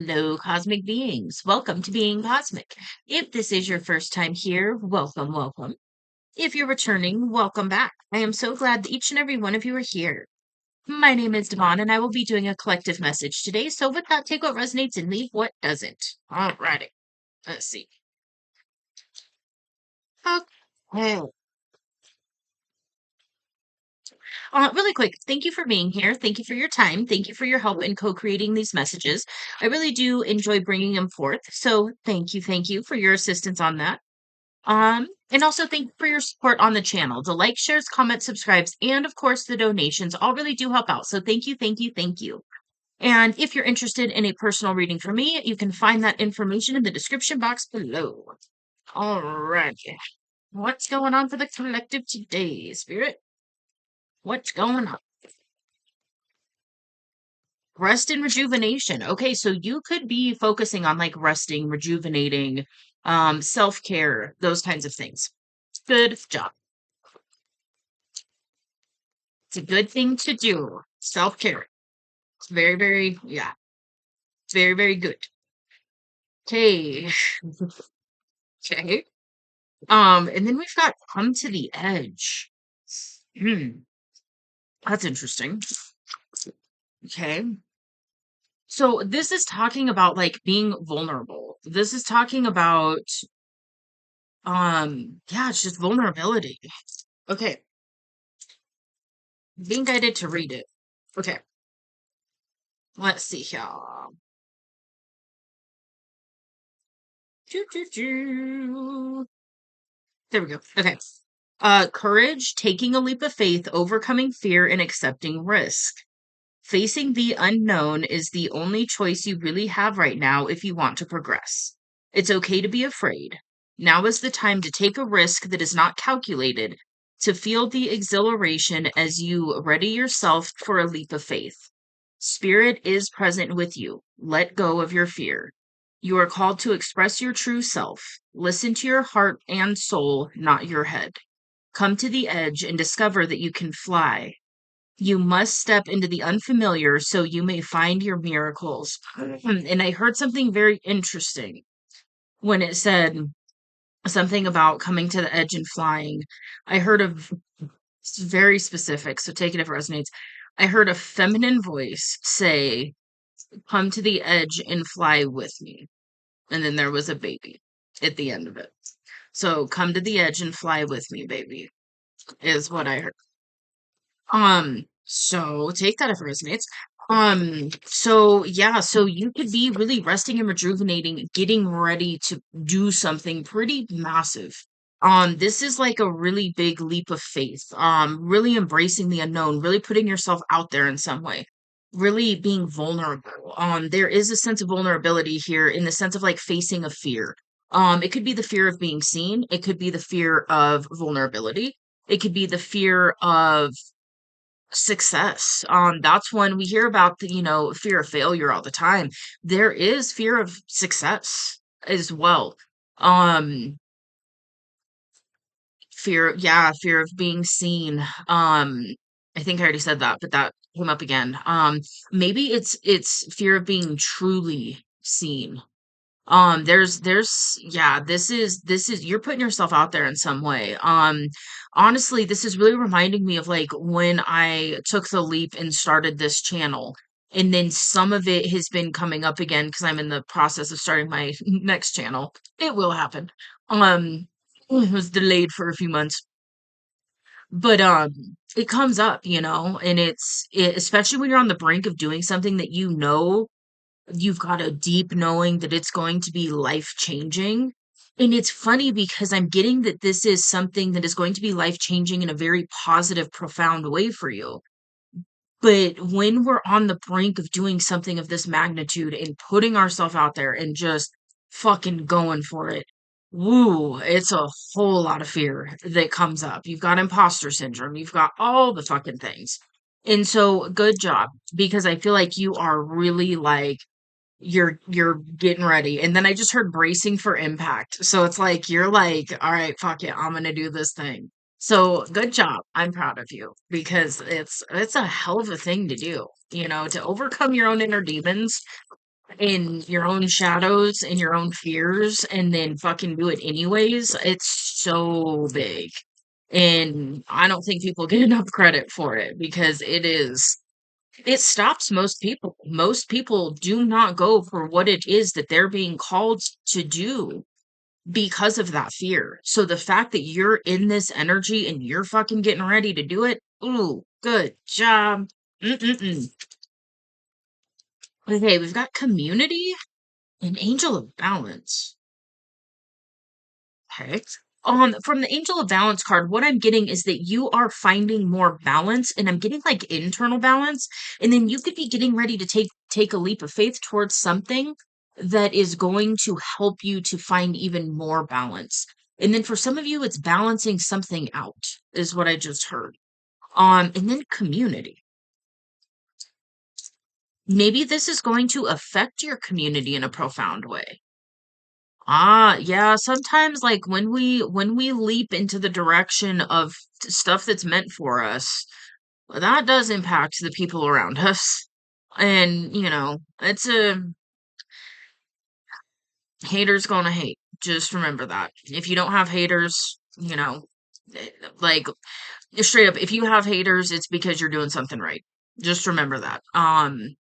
Hello, cosmic beings. Welcome to Being Cosmic. If this is your first time here, welcome, welcome. If you're returning, welcome back. I am so glad that each and every one of you are here. My name is Devon, and I will be doing a collective message today. So, with that, take what resonates and leave what doesn't. Alrighty. Let's see. Okay. Really quick, thank you for being here. Thank you for your time. Thank you for your help in co-creating these messages. I really do enjoy bringing them forth. So, thank you for your assistance on that. And also thank you for your support on the channel. The like, shares, comments, subscribes, and of course the donations all really do help out. So thank you. And if you're interested in a personal reading from me, you can find that information in the description box below. All right. What's going on for the collective today, Spirit? What's going on? Rest and rejuvenation. Okay, so you could be focusing on like resting, rejuvenating, self-care, those kinds of things. Good job. It's a good thing to do. Self-care. It's yeah, it's very good. Okay. Okay. And then we've got come to the edge. Hmm, that's interesting. Okay. So this is talking about like being vulnerable. This is talking about yeah, it's just vulnerability. Okay. Being guided to read it. Okay. Let's see here. Choo, choo, choo. There we go. Okay. Courage, taking a leap of faith, overcoming fear, and accepting risk. Facing the unknown is the only choice you really have right now if you want to progress. It's okay to be afraid. Now is the time to take a risk that is not calculated, to feel the exhilaration as you ready yourself for a leap of faith. Spirit is present with you. Let go of your fear. You are called to express your true self. Listen to your heart and soul, not your head. Come to the edge and discover that you can fly. You must step into the unfamiliar so you may find your miracles. And I heard something very interesting when it said something about coming to the edge and flying. I heard it's very specific, so take it if it resonates. I heard a feminine voice say, "Come to the edge and fly with me." And then there was a baby at the end of it. So come to the edge and fly with me, baby, is what I heard. So take that if it resonates. So yeah, so you could be really resting and rejuvenating, getting ready to do something pretty massive. This is like a really big leap of faith. Really embracing the unknown, really putting yourself out there in some way, really being vulnerable. There is a sense of vulnerability here in the sense of like facing a fear. It could be the fear of being seen, it could be the fear of vulnerability, it could be the fear of success. That's when we hear about the, fear of failure all the time. There is fear of success as well. Um, fear of being seen. I think I already said that, but that came up again. Maybe it's fear of being truly seen. Yeah, this is you're putting yourself out there in some way. Honestly, this is really reminding me of like when I took the leap and started this channel. And then some of it has been coming up again because I'm in the process of starting my next channel. It will happen. It was delayed for a few months, but it comes up, and especially when you're on the brink of doing something that you've got a deep knowing that it's going to be life changing. And it's funny because I'm getting that this is something that is going to be life changing in a very positive, profound way for you. But when we're on the brink of doing something of this magnitude and putting ourselves out there and just fucking going for it, woo, it's a whole lot of fear that comes up. You've got imposter syndrome, you've got all the fucking things. And so, good job, because I feel like you are really like you're getting ready. And then I just heard bracing for impact. So it's like you're like, all right, fuck it, I'm gonna do this thing. So good job. I'm proud of you because it's a hell of a thing to do, to overcome your own inner demons. in your own shadows and your own fears and then fucking do it anyways, it's so big. And I don't think people get enough credit for it because it stops most people. Most people do not go for what it is that they're being called to do because of that fear. So the fact that you're in this energy and you're fucking getting ready to do it, ooh, good job. Mm-mm-mm. Okay, we've got community and angel of balance. Okay. From the Angel of Balance card, what I'm getting is that you are finding more balance, and I'm getting like internal balance, and then you could be getting ready to take a leap of faith towards something that is going to help you to find even more balance. And then for some of you, it's balancing something out, is what I just heard. And then community. Maybe this is going to affect your community in a profound way. Ah, yeah, sometimes like when we leap into the direction of stuff that's meant for us, that does impact the people around us. And, it's a haters gonna hate. Just remember that. If you don't have haters, like straight up, if you have haters, it's because you're doing something right. Just remember that. And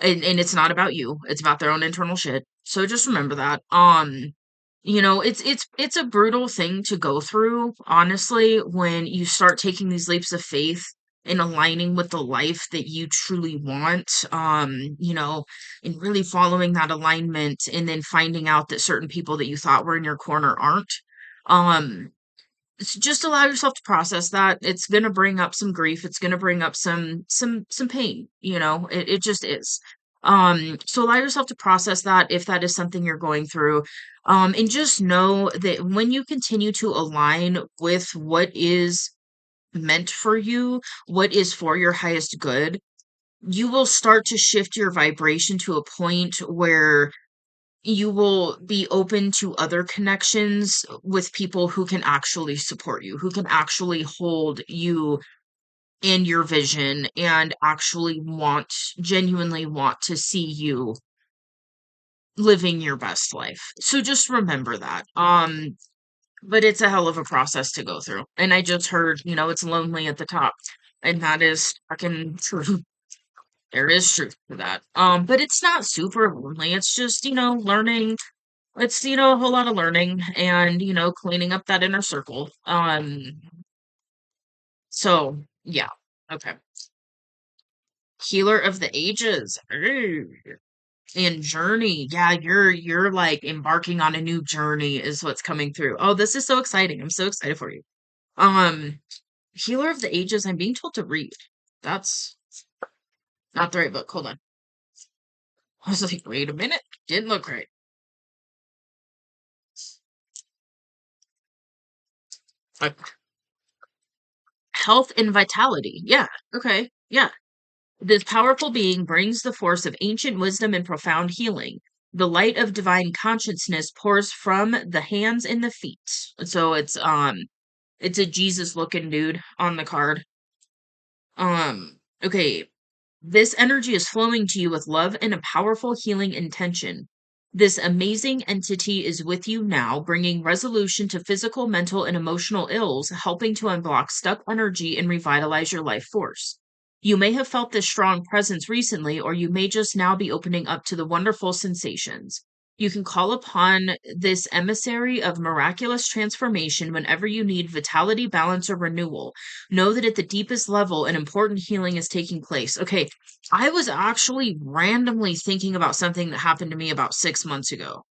it's not about you. It's about their own internal shit. So just remember that. It's a brutal thing to go through, honestly, when you start taking these leaps of faith and aligning with the life that you truly want, and really following that alignment and then finding out that certain people that you thought were in your corner aren't. Um, just allow yourself to process that. It's gonna bring up some grief. It's gonna bring up some pain. It just is. So allow yourself to process that if that is something you're going through. And just know that when you continue to align with what is meant for you, what is for your highest good, you will start to shift your vibration to a point where you will be open to other connections with people who can actually support you, who can actually hold you in your vision and actually genuinely want to see you living your best life. So just remember that. But it's a hell of a process to go through. And I just heard, it's lonely at the top. And that is fucking true. There is truth to that. But it's not super lonely. It's just, learning. It's, a whole lot of learning and, cleaning up that inner circle. So yeah. Okay. Healer of the ages. Ooh. And journey. Yeah, you're like embarking on a new journey is what's coming through. Oh, this is so exciting. I'm so excited for you. Um, Healer of the ages, I'm being told to read. That's not the right book. Hold on. I was like, wait a minute. Didn't look right. Uh, Health and vitality. Yeah. Okay. Yeah. This powerful being brings the force of ancient wisdom and profound healing. The light of divine consciousness pours from the hands and the feet. So it's a Jesus looking dude on the card. Okay. This energy is flowing to you with love and a powerful healing intention. This amazing entity is with you now, bringing resolution to physical, mental, and emotional ills, helping to unblock stuck energy and revitalize your life force. You may have felt this strong presence recently, or you may just now be opening up to the wonderful sensations. You can call upon this emissary of miraculous transformation whenever you need vitality, balance, or renewal. Know that at the deepest level, an important healing is taking place. Okay, I was actually randomly thinking about something that happened to me about 6 months ago.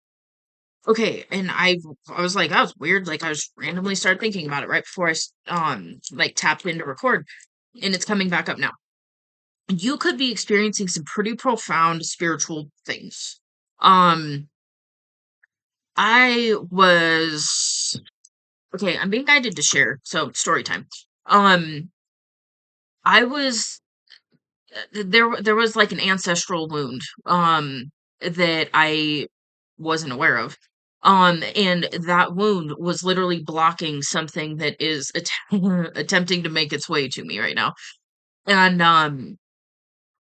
Okay, and I was like, that was weird. Like I just randomly started thinking about it right before like tapped into record, and it's coming back up now. You could be experiencing some pretty profound spiritual things. Um, I was okay. I'm being guided to share, so story time. Um, I was there was like an ancestral wound that I wasn't aware of. And that wound was literally blocking something that is attempting to make its way to me right now. And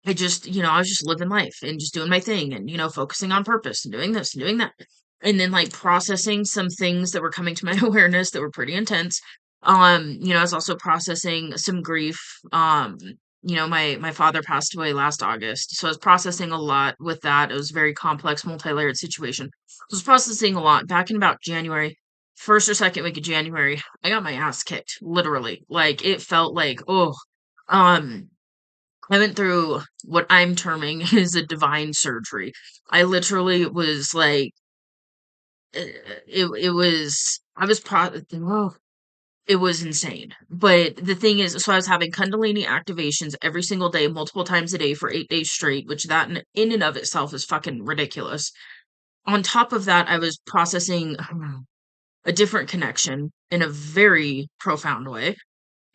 I was just living life and just doing my thing and, focusing on purpose and doing this and doing that. And then like processing some things that were coming to my awareness that were pretty intense. I was also processing some grief. My father passed away last August. So I was processing a lot with that. It was a very complex, multi-layered situation. I was processing a lot back in about January, first or second week of January. I got my ass kicked, literally. Like it felt like, oh, um, I went through what I'm terming is a divine surgery. I literally was like, it was, I was oh, it was insane. But the thing is, so I was having Kundalini activations every single day, multiple times a day for 8 days straight, which that in and of itself is fucking ridiculous. On top of that, I was processing a different connection in a very profound way.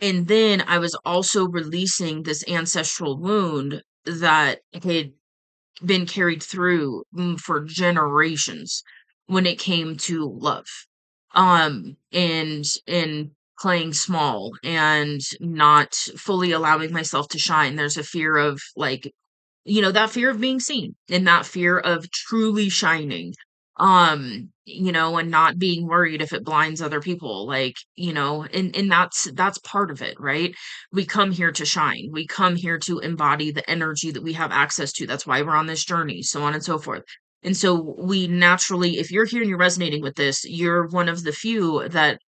And then I was also releasing this ancestral wound that had been carried through for generations when it came to love. And playing small and not fully allowing myself to shine. There's a fear of like that fear of being seen and that fear of truly shining. And not being worried if it blinds other people, like, and that's part of it, right? We come here to shine. We come here to embody the energy that we have access to. That's why we're on this journey, so on and so forth. And so we naturally, if you're here and you're resonating with this, you're one of the few that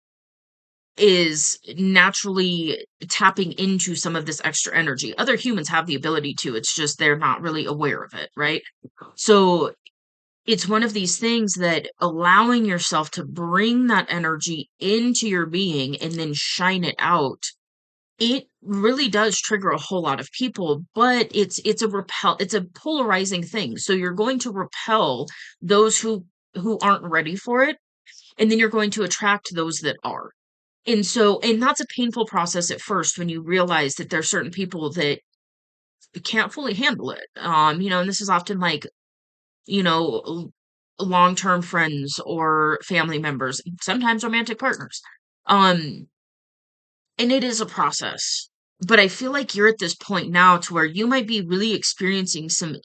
is naturally tapping into some of this extra energy. Other humans have the ability to, it's just they're not really aware of it, right? So it's one of these things that allowing yourself to bring that energy into your being and then shine it out, it really does trigger a whole lot of people, but it's a polarizing thing. So you're going to repel those who aren't ready for it, and then you're going to attract those that are. And that's a painful process at first when you realize that there are certain people that can't fully handle it. And this is often like, long-term friends or family members, sometimes romantic partners. Um, and it is a process. But I feel like you're at this point now to where you might be really experiencing some,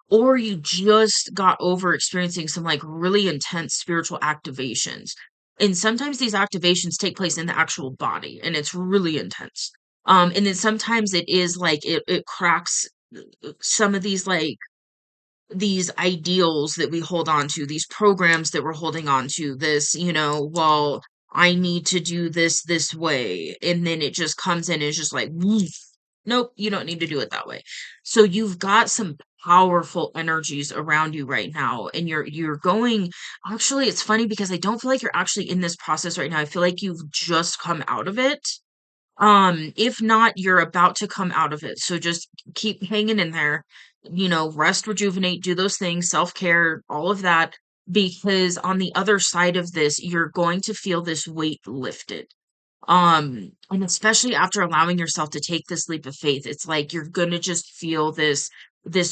or you just got over experiencing some like really intense spiritual activations. And sometimes these activations take place in the actual body, and it's really intense. And then sometimes it is like it cracks some of these ideals that we hold on to, these programs that we're holding on to, this, well, I need to do this way. And then it just comes in and it's just like, "Woof. Nope, you don't need to do it that way." So you've got some powerful energies around you right now. And you're going, actually, it's funny because I don't feel like you're actually in this process right now. I feel like you've just come out of it. If not, you're about to come out of it. So just keep hanging in there, rest, rejuvenate, do those things, self-care, all of that, because on the other side of this, you're going to feel this weight lifted. And especially after allowing yourself to take this leap of faith, it's like you're gonna just feel this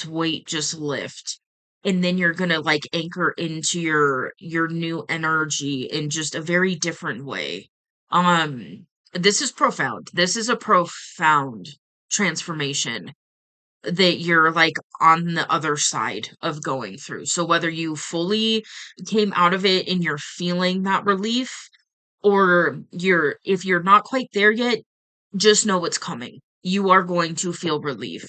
weight just lift. And then you're gonna like anchor into your new energy in just a very different way. This is profound. This is a profound transformation that you're like on the other side of going through. So whether you fully came out of it and you're feeling that relief, or if you're not quite there yet, just know it's coming. You are going to feel relief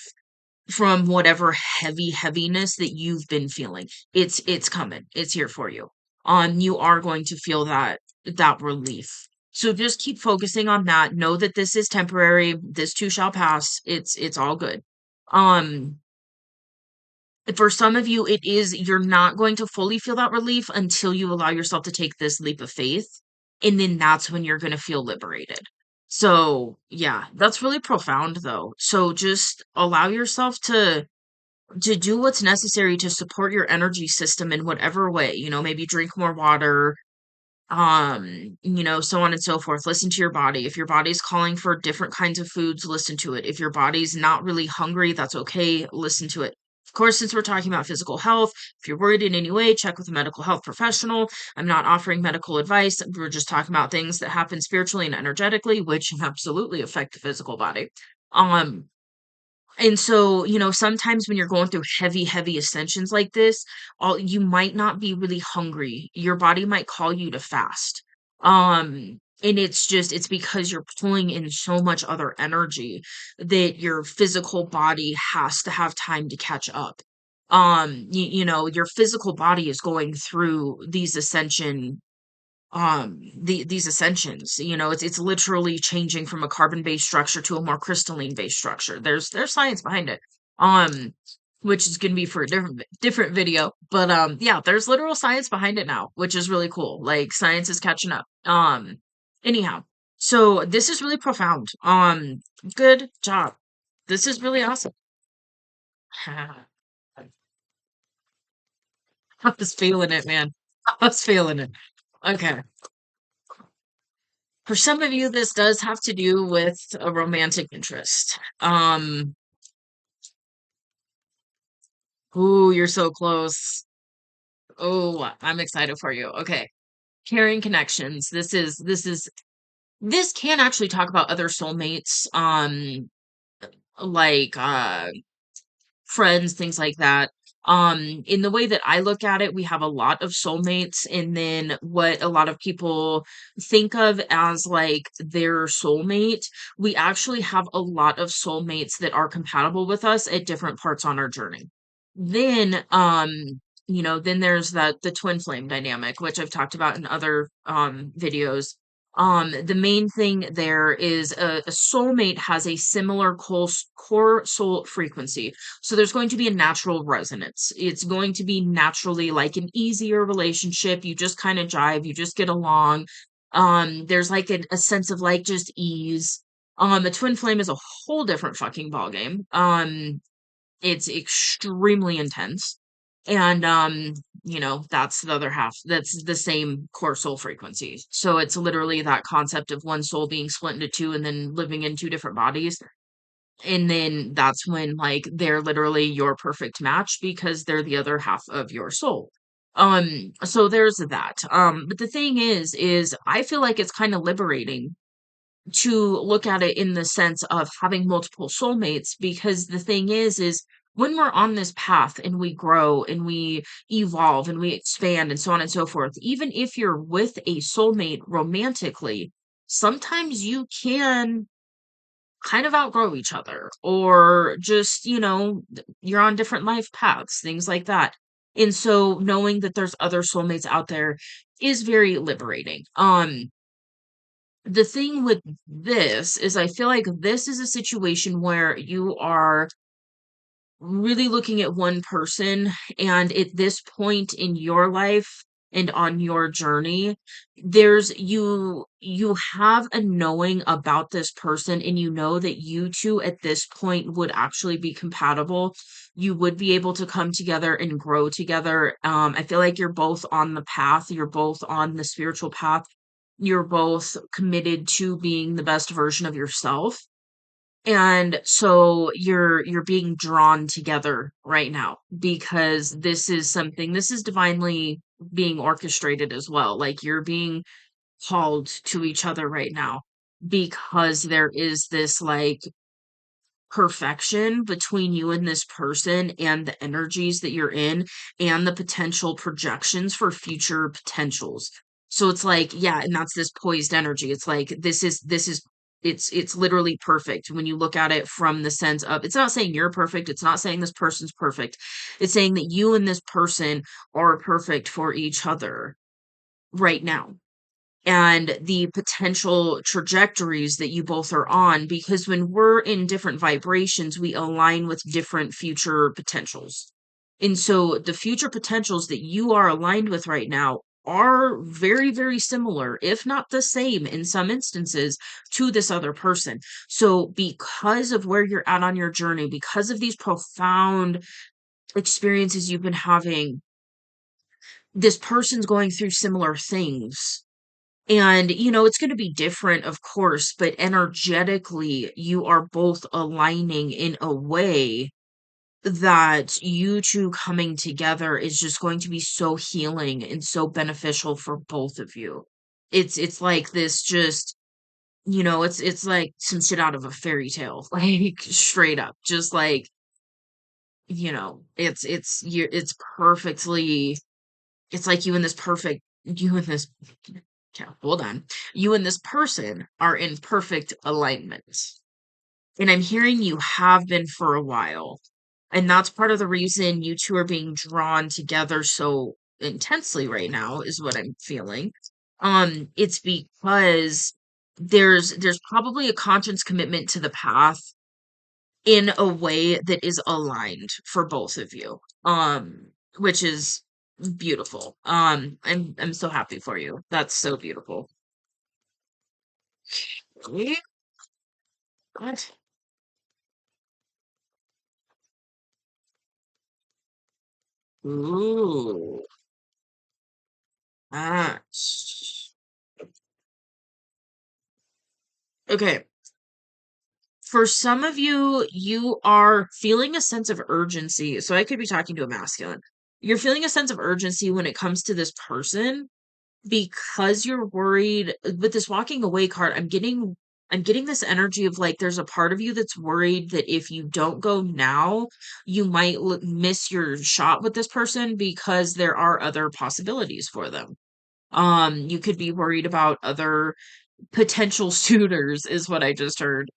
from whatever heaviness that you've been feeling. It's coming. It's here for you. You are going to feel that relief. So just keep focusing on that. Know that this is temporary. This too shall pass. It's all good. Um for some of you, you're not going to fully feel that relief until you allow yourself to take this leap of faith. And then that's when you're going to feel liberated. So, yeah, that's really profound though. So just allow yourself to do what's necessary to support your energy system in whatever way, maybe drink more water, so on and so forth. Listen to your body. If your body's calling for different kinds of foods, listen to it. If your body's not really hungry, that's okay. Listen to it. Of course, since we're talking about physical health, if you're worried in any way, check with a medical health professional. I'm not offering medical advice. We're just talking about things that happen spiritually and energetically, which absolutely affect the physical body. Um, And so, sometimes when you're going through heavy, heavy ascensions like this, you might not be really hungry. Your body might call you to fast. And it's because you're pulling in so much other energy that your physical body has to have time to catch up. Your physical body is going through these ascensions. It's literally changing from a carbon based structure to a more crystalline based structure. There's science behind it, um which is going to be for a different video, but yeah, there's literal science behind it now, which is really cool. Like, science is catching up. Anyhow, so this is really profound. Good job. This is really awesome. I was feeling it, man. I was feeling it. Okay. For some of you, this does have to do with a romantic interest. Ooh, you're so close. Oh, I'm excited for you. Okay. Caring connections. This can actually talk about other soulmates, like friends, things like that. In the way that I look at it, we have a lot of soulmates, and then what a lot of people think of as like their soulmate, we actually have a lot of soulmates that are compatible with us at different parts on our journey. Then, then there's the twin flame dynamic, which I've talked about in other videos. The main thing there is a soulmate has a similar core soul frequency. So there's going to be a natural resonance. It's going to be naturally like an easier relationship. You just kind of jive, you just get along. There's like a sense of like just ease. A twin flame is a whole different fucking ballgame. It's extremely intense. And that's the other half. That's the same core soul frequency. So it's literally that concept of one soul being split into two and then living in two different bodies. And then that's when like they're literally your perfect match because they're the other half of your soul. So there's that. But the thing is I feel like it's kind of liberating to look at it in the sense of having multiple soulmates, because the thing is when we're on this path and we grow and we evolve and we expand and so on and so forth, even if you're with a soulmate romantically, sometimes you can kind of outgrow each other, or just, you're on different life paths, things like that. And so knowing that there's other soulmates out there is very liberating. The thing with this is I feel like this is a situation where you are really looking at one person, and at this point in your life and on your journey, you have a knowing about this person, and you know that you two at this point would actually be compatible. You would be able to come together and grow together. I feel like you're both on the path, you're both on the spiritual path, you're both committed to being the best version of yourself. And so you're being drawn together right now because this is divinely being orchestrated as well. Like, you're being called to each other right now because there is this like perfection between you and this person, and the energies that you're in, and the potential projections for future potentials. So it's like, yeah, and that's this poised energy. It's like this is it's literally perfect when you look at it from the sense of, it's not saying you're perfect, it's not saying this person's perfect. It's saying that you and this person are perfect for each other right now, and the potential trajectories that you both are on, because when we're in different vibrations, we align with different future potentials. And so the future potentials that you are aligned with right now are very, very similar, if not the same in some instances, to this other person. So because of where you're at on your journey, because of these profound experiences you've been having, this person's going through similar things, and, it's going to be different, of course, but energetically, you are both aligning in a way that you two coming together is just going to be so healing and so beneficial for both of you. It's like this just it's like some shit out of a fairy tale, like straight up. Just like, it's perfectly, it's like you and this yeah, hold on. You and this person are in perfect alignment. And I'm hearing you have been for a while. And that's part of the reason you two are being drawn together so intensely right now, is what I'm feeling. It's because there's probably a conscious commitment to the path in a way that is aligned for both of you. Which is beautiful. I'm so happy for you. That's so beautiful. Okay. What? Ooh. Ah. Okay. For some of you, you are feeling a sense of urgency. So I could be talking to a masculine. You're feeling a sense of urgency when it comes to this person because you're worried with this walking away card. I'm getting this energy of like there's a part of you that's worried that if you don't go now, you might miss your shot with this person because there are other possibilities for them. You could be worried about other potential suitors is what I just heard.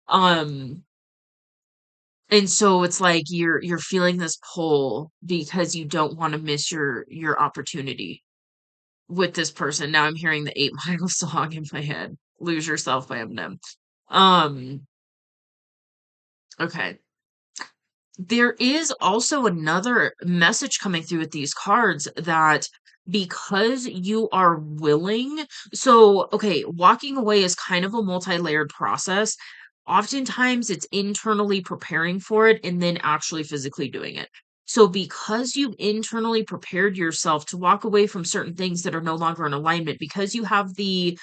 Um and so it's like you're feeling this pull because you don't want to miss your opportunity with this person. Now I'm hearing the 8 Mile song in my head. Lose Yourself by Eminem. Um okay. There is also another message coming through with these cards that because you are willing, so okay, walking away is kind of a multi-layered process. Oftentimes it's internally preparing for it and then actually physically doing it. So because you've internally prepared yourself to walk away from certain things that are no longer in alignment, because you have the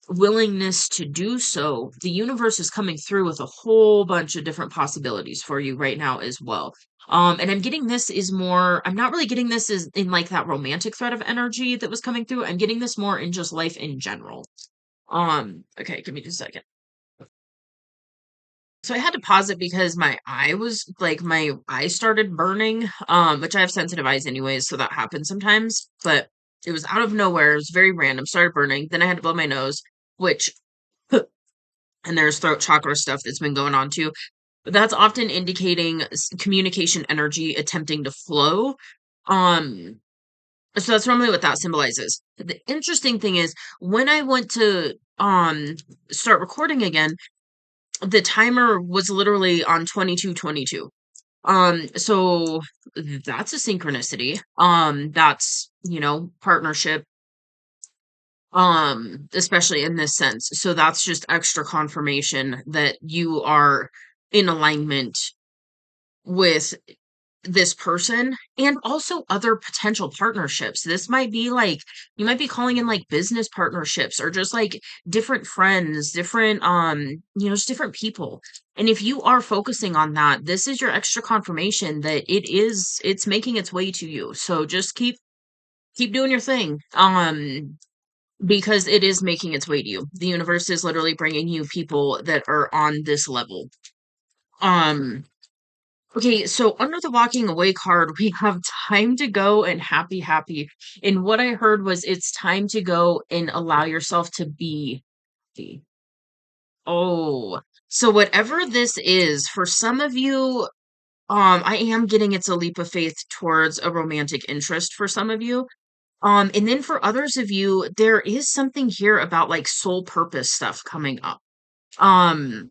willingness to do so, the universe is coming through with a whole bunch of different possibilities for you right now as well. And I'm getting this is more, I'm not really getting this is in like that romantic thread of energy that was coming through. I'm getting this more in just life in general. Okay, give me just a second. So I had to pause it because my eye started burning, which I have sensitive eyes anyways, so that happens sometimes. But it was out of nowhere, it was very random, started burning. Then I had to blow my nose, which and there's throat chakra stuff that's been going on too. But that's often indicating communication energy attempting to flow. Um, so that's normally what that symbolizes. The interesting thing is when I went to start recording again, the timer was literally on 22:22. So that's a synchronicity. That's, partnership, especially in this sense. So that's just extra confirmation that you are in alignment with this person and also other potential partnerships. This might be like you might be calling in like business partnerships or just like different friends, different just different people. And if you are focusing on that, this is your extra confirmation that it's making its way to you. So just keep doing your thing. Because it is making its way to you. The universe is literally bringing you people that are on this level. Um, okay, so under the walking away card, we have time to go and happy, happy. And what I heard was it's time to go and allow yourself to be happy. Oh, so whatever this is, for some of you, I am getting it's a leap of faith towards a romantic interest for some of you. And then for others of you, there is something here about like soul purpose stuff coming up. Um,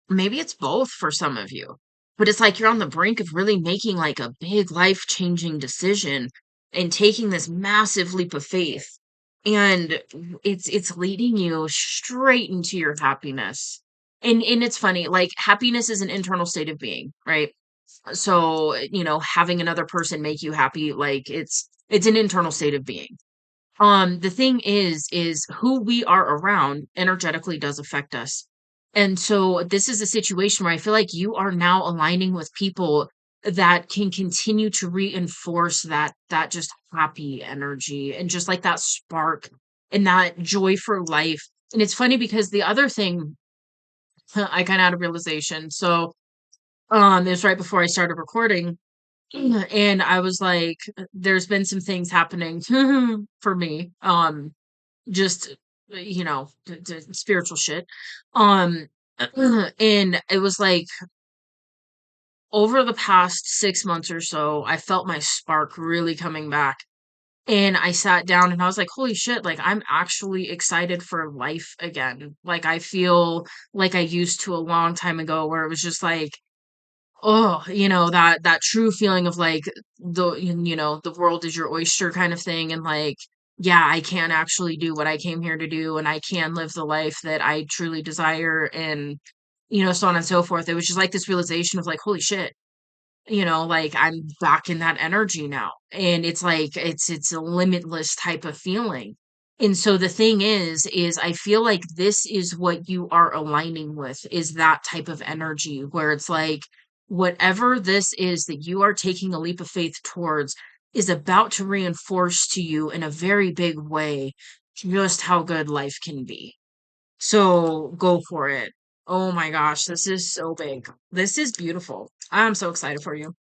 Maybe it's both for some of you, but it's like you're on the brink of really making like a big life-changing decision and taking this massive leap of faith. And it's leading you straight into your happiness. And it's funny, like happiness is an internal state of being, right? So, having another person make you happy, like it's an internal state of being. The thing is who we are around energetically does affect us. And so this is a situation where I feel like you are now aligning with people that can continue to reinforce that just happy energy and just like that spark and that joy for life. And it's funny because the other thing I kind of had a realization. So, it was right before I started recording, and I was like, there's been some things happening for me. Just spiritual shit. Um, and it was like over the past 6 months or so, I felt my spark really coming back. And I sat down and I was like, holy shit, like I'm actually excited for life again. Like I feel like I used to a long time ago where it was just like, oh, that true feeling of like the world is your oyster kind of thing. And like, yeah, I can actually do what I came here to do and I can live the life that I truly desire and, so on and so forth. It was just like this realization of like, holy shit, like I'm back in that energy now. And it's like it's a limitless type of feeling. And so the thing is I feel like this is what you are aligning with, is that type of energy where it's like whatever this is that you are taking a leap of faith towards is about to reinforce to you in a very big way just how good life can be. So go for it. Oh my gosh, this is so big. This is beautiful. I'm so excited for you.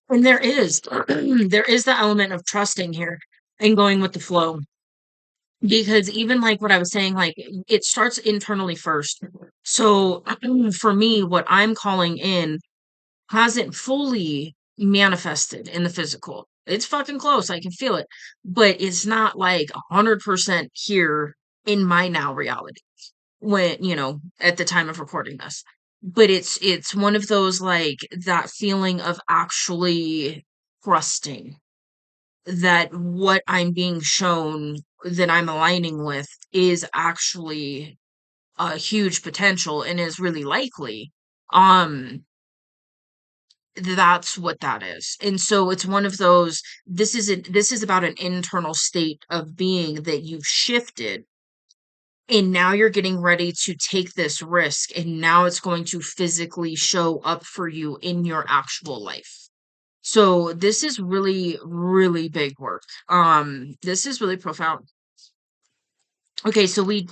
And there is there is the element of trusting here and going with the flow. Because even like what I was saying, like it starts internally first. So for me, what I'm calling in hasn't fully manifested in the physical. It's fucking close. I can feel it, but it's not like 100% here in my now reality when, at the time of recording this. But it's one of those like that feeling of actually trusting that what I'm being shown that I'm aligning with is actually a huge potential and is really likely. Um, that's what that is. And so it's one of those, this is about an internal state of being that you've shifted and now you're getting ready to take this risk and now it's going to physically show up for you in your actual life. So this is really, really big work. This is really profound. Okay, so we've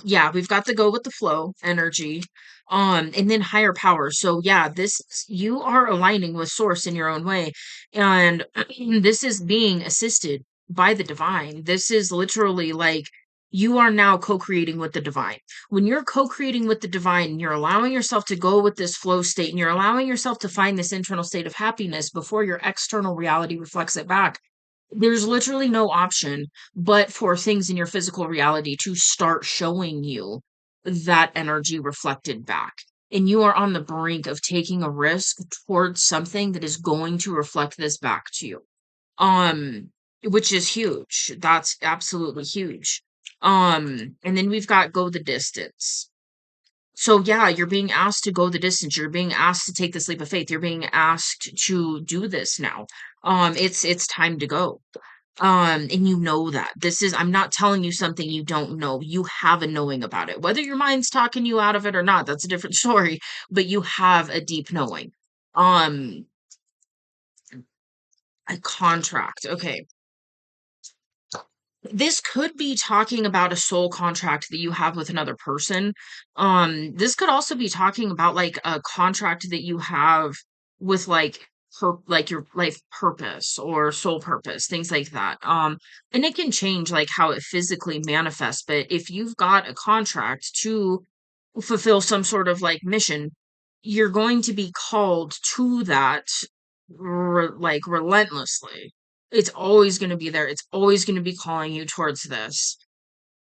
got to go with the flow energy, and then higher power. So yeah, you are aligning with source in your own way, and this is being assisted by the divine. This is literally like you are now co-creating with the divine. When you're co-creating with the divine, you're allowing yourself to go with this flow state, and you're allowing yourself to find this internal state of happiness before your external reality reflects it back. There's literally no option but for things in your physical reality to start showing you that energy reflected back. And you are on the brink of taking a risk towards something that is going to reflect this back to you. Um, which is huge. That's absolutely huge. And then we've got go the distance. So yeah, you're being asked to go the distance. You're being asked to take this leap of faith. You're being asked to do this now. It's time to go. And you know that. I'm not telling you something you don't know. You have a knowing about it. Whether your mind's talking you out of it or not, that's a different story, but you have a deep knowing. Um, a contract. Okay. This could be talking about a soul contract that you have with another person. This could also be talking about like a contract that you have with like your life purpose or soul purpose, things like that. And it can change like how it physically manifests, but if you've got a contract to fulfill some sort of like mission, you're going to be called to that like relentlessly. It's always going to be there. It's always going to be calling you towards this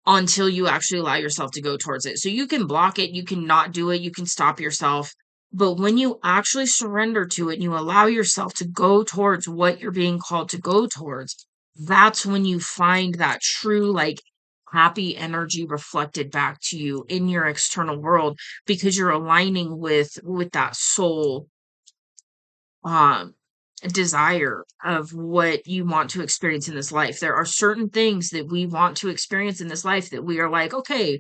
until you actually allow yourself to go towards it. So you can block it, you can not do it, you can stop yourself. But when you actually surrender to it and you allow yourself to go towards what you're being called to go towards, that's when you find that true, like, happy energy reflected back to you in your external world because you're aligning with that soul um desire of what you want to experience in this life. There are certain things that we want to experience in this life that we are like, okay,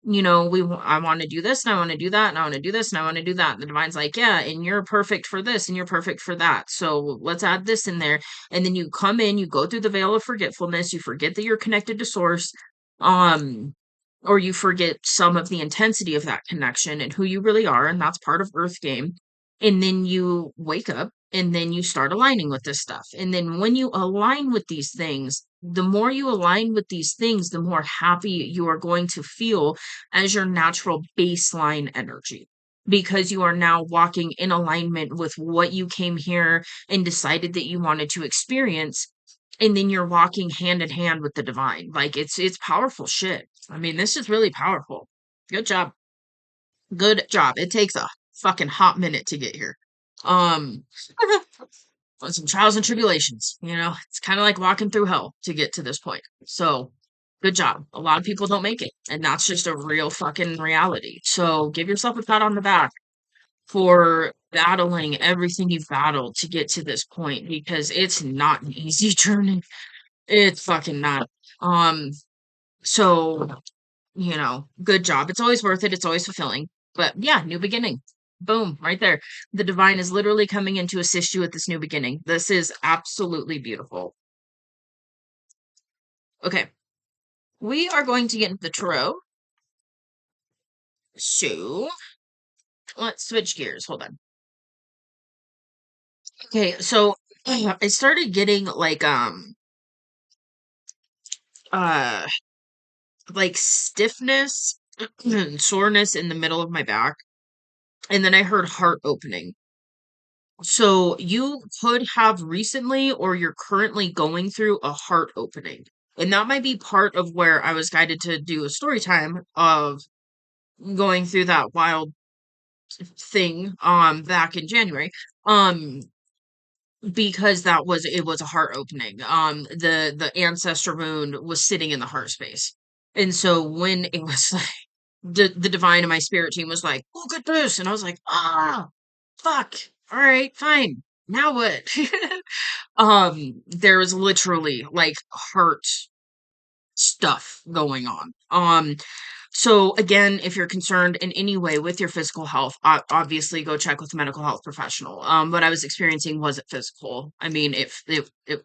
I want to do this and I want to do that and I want to do this and I want to do that. And the divine's like, yeah, and you're perfect for this and you're perfect for that. So let's add this in there. And then you come in, you go through the veil of forgetfulness, you forget that you're connected to source, um, or you forget some of the intensity of that connection and who you really are, and that's part of Earth game. And then you wake up and then you start aligning with this stuff. And then when you align with these things, the more you align with these things, the more happy you are going to feel as your natural baseline energy, because you are now walking in alignment with what you came here and decided that you wanted to experience. And then you're walking hand in hand with the divine. Like it's powerful shit. I mean, this is really powerful. Good job. Good job. It takes a fucking hot minute to get here. Um on some trials and tribulations, it's kind of like walking through hell to get to this point. So, good job. A lot of people don't make it, and that's just a real fucking reality. So, give yourself a pat on the back for battling everything you've battled to get to this point, because it's not an easy journey. It's fucking not. Um, so good job. It's always worth it. It's always fulfilling. But yeah, new beginning. Boom, right there. The divine is literally coming in to assist you with this new beginning. This is absolutely beautiful. Okay, we are going to get into the tarot. So let's switch gears. Hold on. Okay, so I started getting uh like stiffness and soreness in the middle of my back, and then I heard heart opening. So you could have recently or you're currently going through a heart opening. And that might be part of where I was guided to do a story time of going through that wild thing back in January. Um because it was a heart opening. The ancestor wound was sitting in the heart space. And so when it was like the divine and my spirit team was like, look at this, and I was like, fuck. All right, fine. Now what? There was literally like heart stuff going on. So again, if you're concerned in any way with your physical health, obviously go check with a medical health professional. What I was experiencing wasn't physical. I mean, it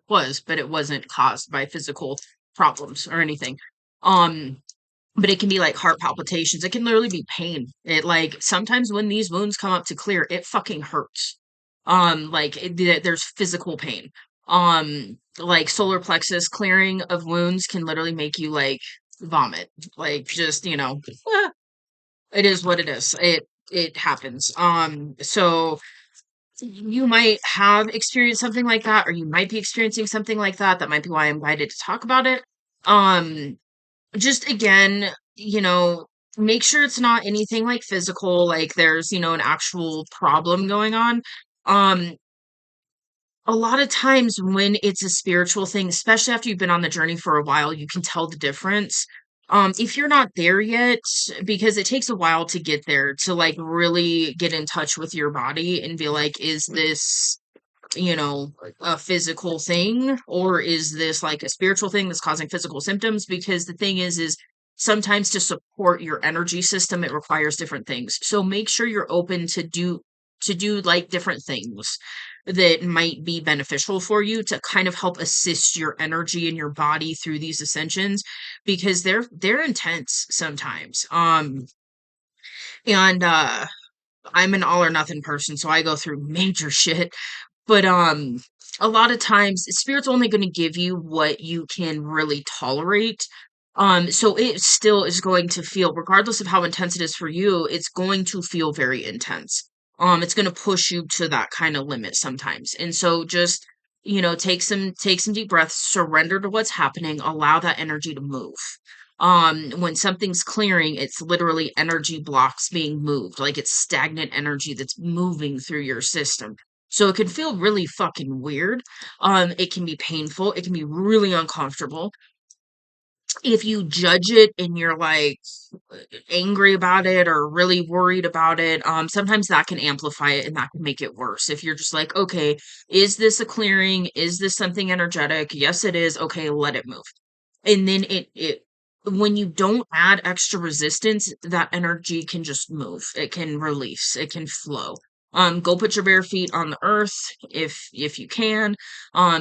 was, but it wasn't caused by physical problems or anything. Um, but it can be like heart palpitations. It can literally be pain. It like sometimes when these wounds come up to clear, it fucking hurts. There's physical pain. Like solar plexus clearing of wounds can literally make you like vomit. Like just, it is what it is. It happens. So you might have experienced something like that, or you might be experiencing something like that. That might be why I'm guided to talk about it. Um, just again, make sure it's not anything like physical, like there's, an actual problem going on. Um, a lot of times when it's a spiritual thing, especially after you've been on the journey for a while, you can tell the difference. If you're not there yet, because it takes a while to get there, to like really get in touch with your body and be like, is this a physical thing, or is this like a spiritual thing that's causing physical symptoms? Because the thing is sometimes to support your energy system, it requires different things. So make sure you're open to do like different things that might be beneficial for you to kind of help assist your energy and your body through these ascensions, because they're intense sometimes. And I'm an all or nothing person, so I go through major shit. But a lot of times spirit's only going to give you what you can really tolerate. So it still is going to feel, regardless of how intense it is for you, it's going to feel very intense. It's going to push you to that kind of limit sometimes. And so just, take some deep breaths, surrender to what's happening, allow that energy to move. When something's clearing, it's literally energy blocks being moved, like it's stagnant energy that's moving through your system. So it can feel really fucking weird. It can be painful. It can be really uncomfortable. If you judge it and you're like angry about it or really worried about it, sometimes that can amplify it and that can make it worse. If you're just like, okay, is this a clearing? Is this something energetic? Yes, it is. Okay, let it move. And then it when you don't add extra resistance, that energy can just move. It can release. It can flow. Go put your bare feet on the earth if you can.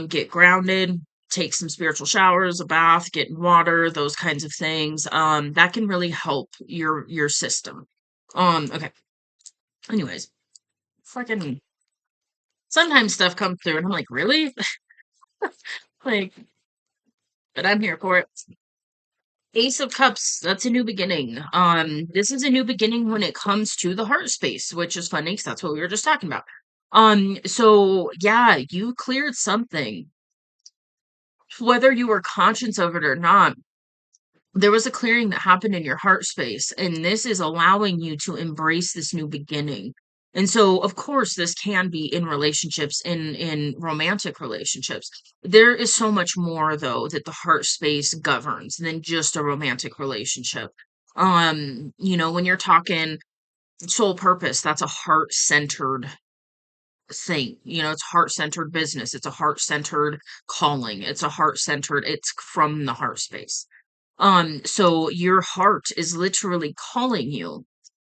Get grounded. Take some spiritual showers, a bath, get in water, those kinds of things. That can really help your system. Okay. Anyways, fucking sometimes stuff comes through and I'm like, really? Like, but I'm here for it. Ace of Cups, that's a new beginning. This is a new beginning when it comes to the heart space, which is funny because that's what we were just talking about. So yeah, you cleared something, whether you were conscious of it or not. There was a clearing that happened in your heart space, and this is allowing you to embrace this new beginning. And so, of course, this can be in relationships, in romantic relationships. There is so much more, though, that the heart space governs than just a romantic relationship. When you're talking soul purpose, that's a heart-centered thing. It's heart-centered business. It's a heart-centered calling. It's a heart-centered, it's from the heart space. So your heart is literally calling you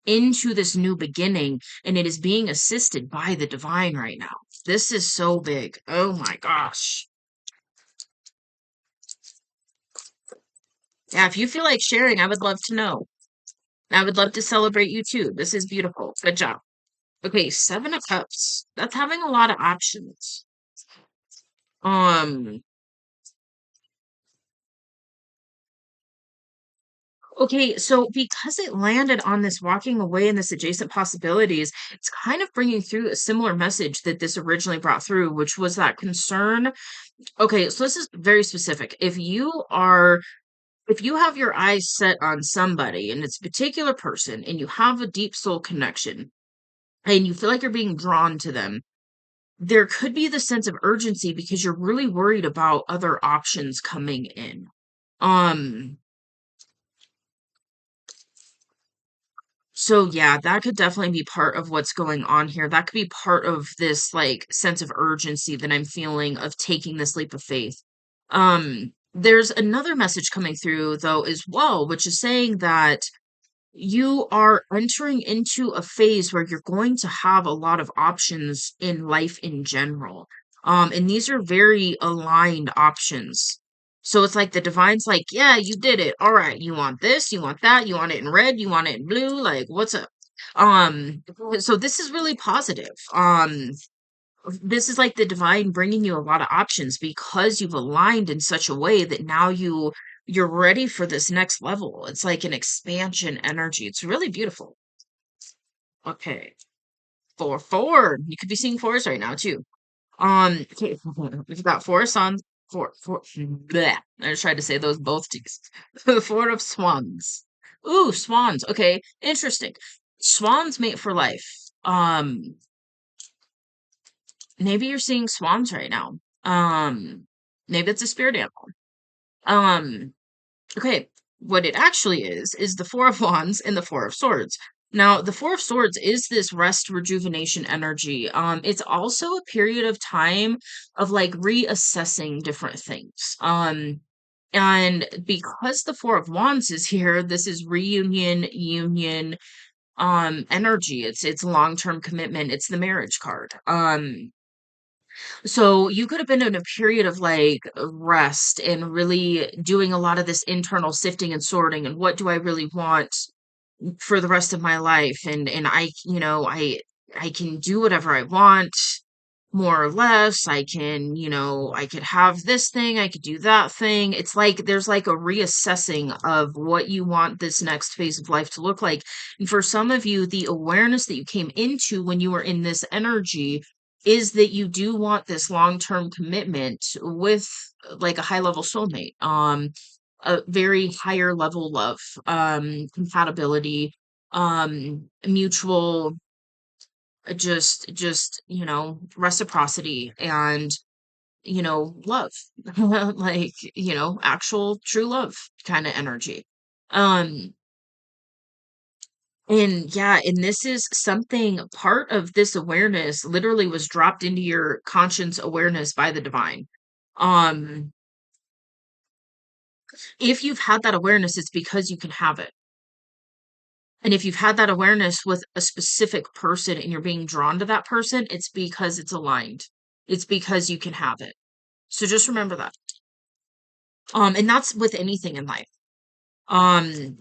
into this new beginning, and it is being assisted by the divine right now. This is so big. Oh my gosh. Yeah, if you feel like sharing, I would love to know. I would love to celebrate you too. This is beautiful. Good job. Okay, Seven of Cups. That's having a lot of options. Um, Okay, so because it landed on this walking away and this adjacent possibilities, it's kind of bringing through a similar message that this originally brought through, which was that concern. Okay, so this is very specific. If you have your eyes set on somebody and it's a particular person and you have a deep soul connection and you feel like you're being drawn to them, there could be the sense of urgency because you're really worried about other options coming in. Um, So yeah, that could definitely be part of what's going on here. That could be part of this like sense of urgency that I'm feeling of taking this leap of faith. There's another message coming through though as well, which is saying that you are entering into a phase where you're going to have a lot of options in life in general. And these are very aligned options. So it's like the divine's like, yeah, you did it. All right, you want this, you want that, you want it in red, you want it in blue, like what's up? So this is really positive. This is like the divine bringing you a lot of options because you've aligned in such a way that now you're ready for this next level. It's like an expansion energy. It's really beautiful. Okay. 4 4. You could be seeing fours right now too. Okay, we've got four sons. Four. Bleh. I just tried to say those both together. Four of swans. Ooh, swans. Okay, interesting. Swans mate for life. Maybe you're seeing swans right now. Maybe it's a spirit animal. Um, okay, what it actually is the Four of Wands and the Four of Swords. Now, the Four of Swords is this rest, rejuvenation energy. It's also a period of time of like reassessing different things. And because the Four of Wands is here, this is reunion, union, energy. It's long-term commitment. It's the marriage card. So you could have been in a period of like rest and really doing a lot of this internal sifting and sorting and what do I really want for the rest of my life and I can do whatever I want more or less. I could have this thing, I could do that thing. It's like there's like a reassessing of what you want this next phase of life to look like. And for some of you, the awareness that you came into when you were in this energy is that you do want this long-term commitment with like a high-level soulmate, a very higher level love, compatibility, mutual reciprocity and love. Like actual true love kind of energy. um and yeah, and this is something, part of this awareness literally was dropped into your conscience awareness by the divine. um If you've had that awareness, it's because you can have it. And if you've had that awareness with a specific person and you're being drawn to that person, it's because it's aligned. It's because you can have it. So just remember that. And that's with anything in life. Um,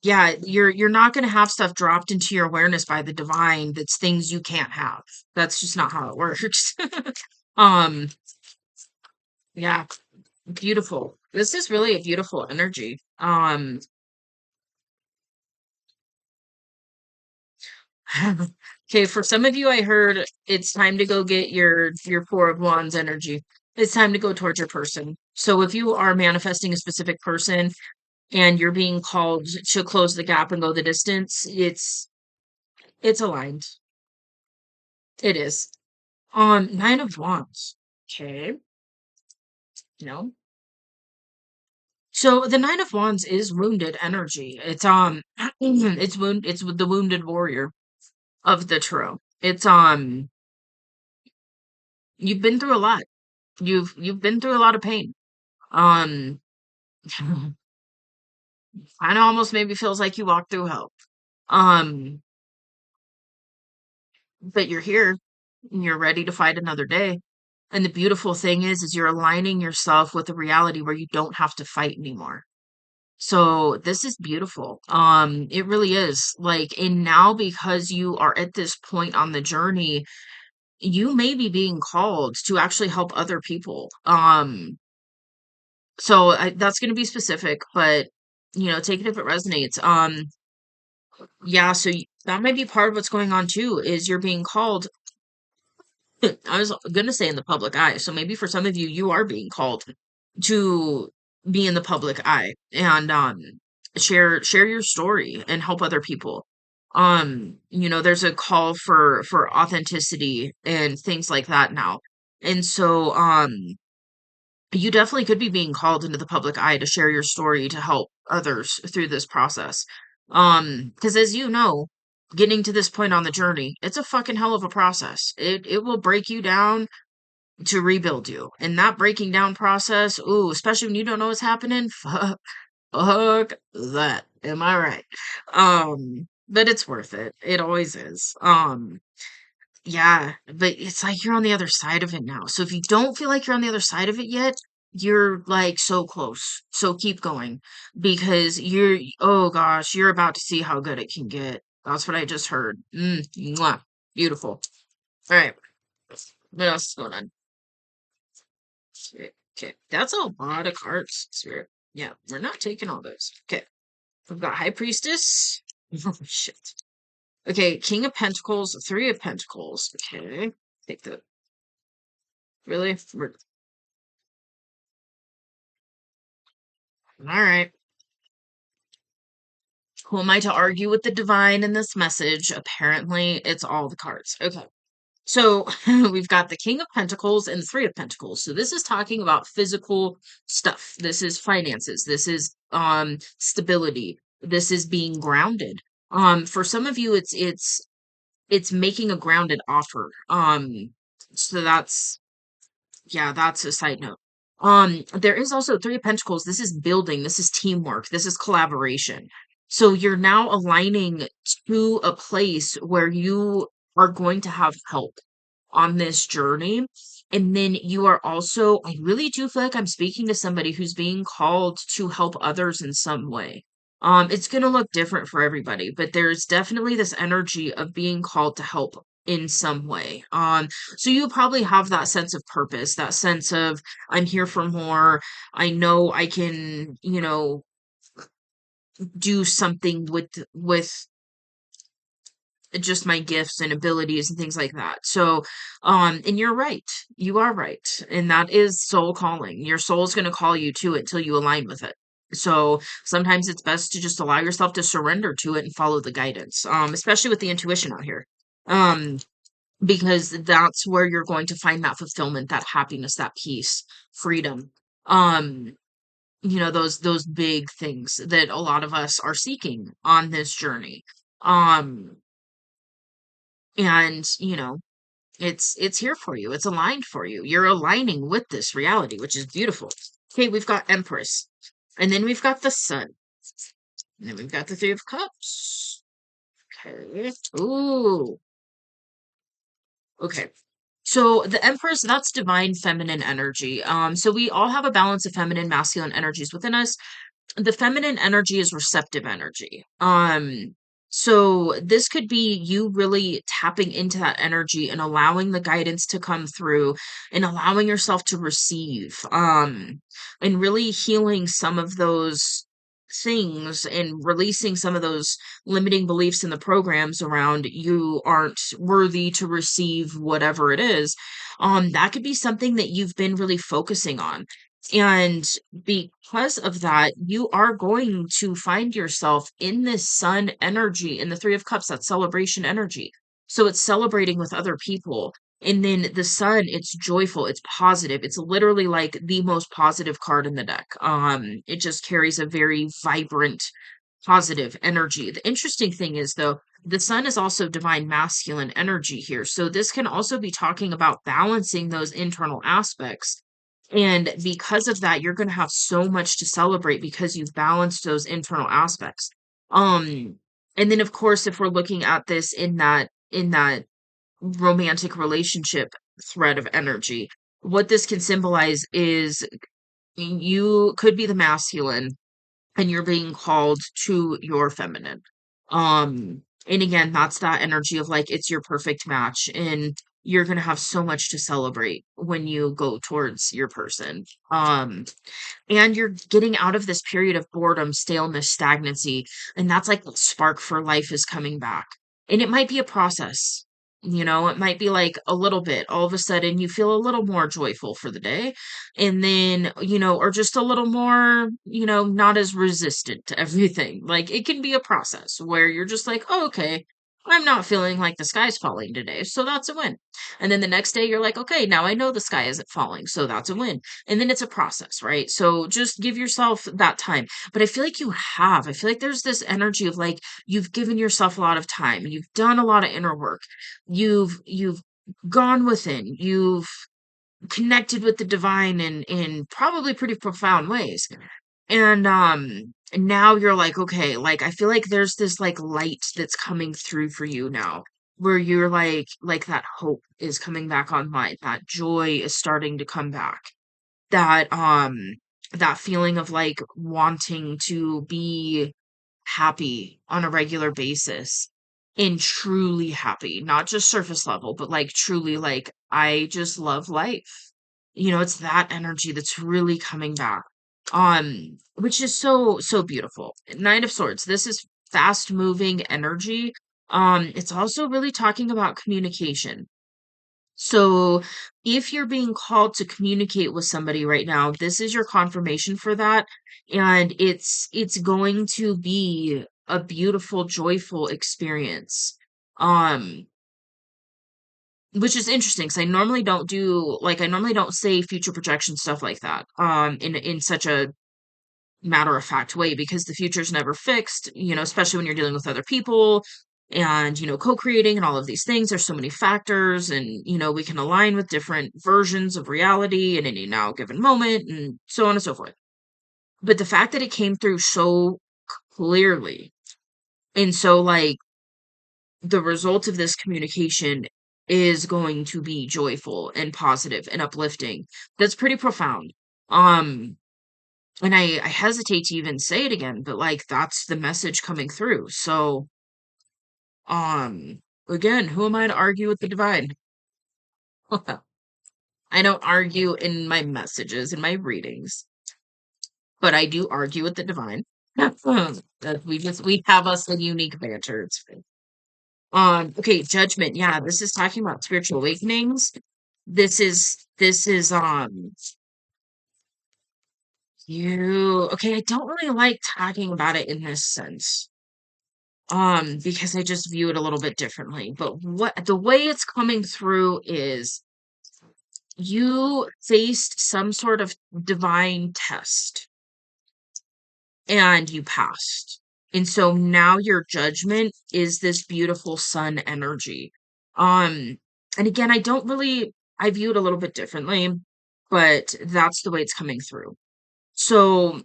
yeah, you're not gonna have stuff dropped into your awareness by the divine that's things you can't have. That's just not how it works. Um, yeah, beautiful. This is really a beautiful energy. Okay, for some of you, I heard it's time to go get your Four of Wands energy. It's time to go towards your person. So if you are manifesting a specific person and you're being called to close the gap and go the distance, it's aligned. It is. Nine of Wands. Okay. No. So the Nine of Wands is wounded energy. It's it's with the wounded warrior of the tarot. It's you've been through a lot. You've been through a lot of pain. Um kind of almost maybe feels like you walked through hell. Um but you're here and you're ready to fight another day. And the beautiful thing is you're aligning yourself with a reality where you don't have to fight anymore. So this is beautiful. It really is. Like, and now because you are at this point on the journey, you may be being called to actually help other people. That's going to be specific, but take it if it resonates. Yeah, so that might be part of what's going on too, is you're being called. I was gonna say in the public eye. So maybe for some of you, you are being called to be in the public eye and share your story and help other people. There's a call for authenticity and things like that now. And so you definitely could be being called into the public eye to share your story to help others through this process. Because as you know, getting to this point on the journey, it's a fucking hell of a process. It will break you down to rebuild you. And that breaking down process, ooh, especially when you don't know what's happening, fuck that. Am I right? But it's worth it. It always is. Yeah, but it's like you're on the other side of it now. So if you don't feel like you're on the other side of it yet, you're like so close. So keep going because oh gosh, you're about to see how good it can get. That's what I just heard. Mwah. Beautiful. All right. What else is going on? Okay. Okay. That's a lot of cards, Spirit. Yeah, we're not taking all those. Okay. We've got High Priestess. Oh, shit. Okay, King of Pentacles, Three of Pentacles. Okay. Take the really? All right. Who am I to argue with the divine in this message? Apparently, it's all the cards. Okay. So we've got the King of Pentacles and the Three of Pentacles. So this is talking about physical stuff. This is finances. This is stability. This is being grounded. For some of you, it's making a grounded offer. So that's a side note. There is also Three of Pentacles. This is building, this is teamwork, this is collaboration. So you're now aligning to a place where you are going to have help on this journey. And then you are also, I really do feel like I'm speaking to somebody who's being called to help others in some way. It's going to look different for everybody, but there's definitely this energy of being called to help in some way. So you probably have that sense of purpose, that sense of I'm here for more. I know I can, do something with just my gifts and abilities and things like that. So, and you're right. You are right. And that is soul calling. Your soul's going to call you to it till you align with it. So sometimes it's best to just allow yourself to surrender to it and follow the guidance, especially with the intuition out here. Um, because that's where you're going to find that fulfillment, that happiness, that peace, freedom. Um, those big things that a lot of us are seeking on this journey. Um, and it's here for you. It's aligned for you. You're aligning with this reality, which is beautiful. Okay, we've got Empress. And then we've got the sun. And then we've got the Three of Cups. Okay. Ooh. Okay. So the Empress, that's divine feminine energy. So we all have a balance of feminine, masculine energies within us. The feminine energy is receptive energy. So this could be you really tapping into that energy and allowing the guidance to come through and allowing yourself to receive, and really healing some of those things and releasing some of those limiting beliefs in the programs around you aren't worthy to receive whatever it is. That could be something that you've been really focusing on. And because of that, you are going to find yourself in this sun energy, in the Three of Cups, that celebration energy. So it's celebrating with other people. And then the sun, it's joyful, it's positive. It's literally like the most positive card in the deck. It just carries a very vibrant, positive energy. The interesting thing is, though, the sun is also divine masculine energy here. So this can also be talking about balancing those internal aspects. And because of that, you're going to have so much to celebrate because you've balanced those internal aspects. Um, and then of course, if we're looking at this in that romantic relationship thread of energy, what this can symbolize is you could be the masculine and you're being called to your feminine. And again, that's that energy of like it's your perfect match and you're going to have so much to celebrate when you go towards your person. And you're getting out of this period of boredom, staleness, stagnancy, and that's like the spark for life is coming back. And it might be a process. It might be like a little bit. All of a sudden, you feel a little more joyful for the day. And then, or just a little more, not as resistant to everything. Like it can be a process where you're just like, oh, okay, I'm not feeling like the sky's falling today. So that's a win. And then the next day, you're like, okay, now I know the sky isn't falling. So that's a win. And then it's a process, right? So just give yourself that time. But I feel like I feel like there's this energy of like you've given yourself a lot of time. You've done a lot of inner work. You've gone within. You've connected with the divine in probably pretty profound ways. And now you're like, okay, like I feel like there's this like light that's coming through for you now where you're like that hope is coming back online. That joy is starting to come back. That feeling of like wanting to be happy on a regular basis and truly happy, not just surface level, but like truly like I just love life. It's that energy that's really coming back. Which is so beautiful. Knight of Swords. This is fast moving energy. It's also really talking about communication. So if you're being called to communicate with somebody right now, this is your confirmation for that. And it's going to be a beautiful, joyful experience. Um, which is interesting because I normally don't say future projection stuff like that. In such a matter of fact way because the future's never fixed, especially when you're dealing with other people and, co-creating and all of these things. There's so many factors and, we can align with different versions of reality in any now given moment and so on and so forth. But the fact that it came through so clearly and so like the result of this communication is going to be joyful and positive and uplifting. That's pretty profound. Um, and I hesitate to even say it again, but like that's the message coming through. So, again, who am I to argue with the divine? I don't argue in my messages, in my readings, but I do argue with the divine. That we have us a unique banter. It's fine. Okay, judgment. Yeah, this is talking about spiritual awakenings. This is you okay, I don't really like talking about it in this sense. Because I just view it a little bit differently. But what the way it's coming through is you faced some sort of divine test and you passed. And so now your judgment is this beautiful sun energy. Um, and again, I view it a little bit differently, but that's the way it's coming through. So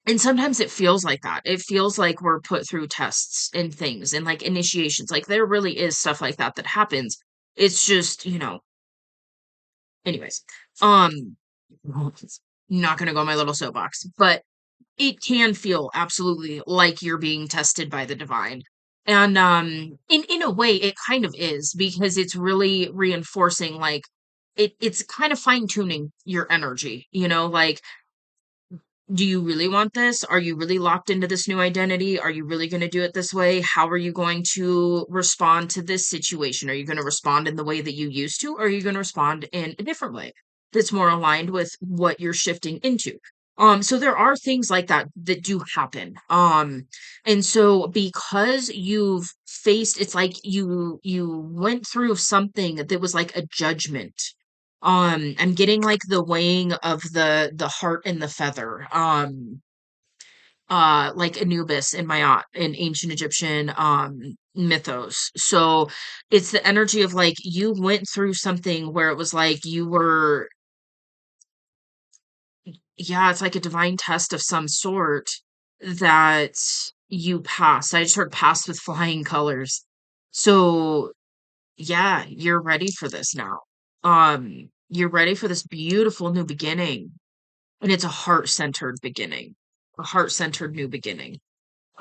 And sometimes it feels like that. It feels like we're put through tests and things and like initiations. Like there really is stuff like that that happens. It's just, anyways. Um not gonna go on my little soapbox, but it can feel absolutely like you're being tested by the divine. And in a way it kind of is because it's really reinforcing like it's kind of fine tuning your energy, like do you really want this? Are you really locked into this new identity? Are you really going to do it this way? How are you going to respond to this situation? Are you going to respond in the way that you used to, or are you going to respond in a different way that's more aligned with what you're shifting into? So there are things like that that do happen. And so because you've faced, it's like you went through something that was like a judgment. I'm getting like the weighing of the heart and the feather. Like Anubis in in ancient Egyptian mythos. So it's the energy of like you went through something where it was like you were, yeah, it's like a divine test of some sort that you passed. I just heard passed with flying colors. So yeah, you're ready for this now. You're ready for this beautiful new beginning. And it's a heart-centered beginning, a heart-centered new beginning.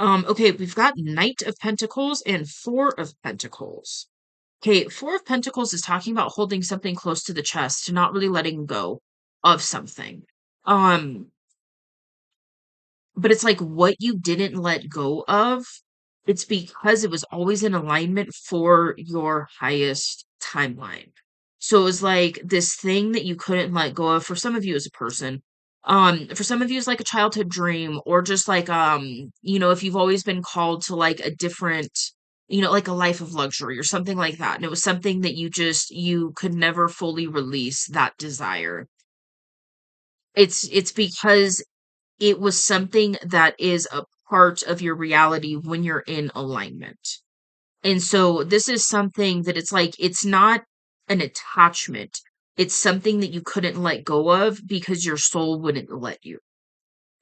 Okay, we've got Knight of Pentacles and Four of Pentacles. Okay, Four of Pentacles is talking about holding something close to the chest, not really letting go of something. Um, but it's like what you didn't let go of, it's because it was always in alignment for your highest timeline. So it was like this thing that you couldn't let go of for some of you as a person. For some of you it's like a childhood dream, or just like if you've always been called to like a different, like a life of luxury or something like that. And it was something that you could never fully release that desire. It's because it was something that is a part of your reality when you're in alignment. And so this is something that it's like it's not an attachment. It's something that you couldn't let go of because your soul wouldn't let you.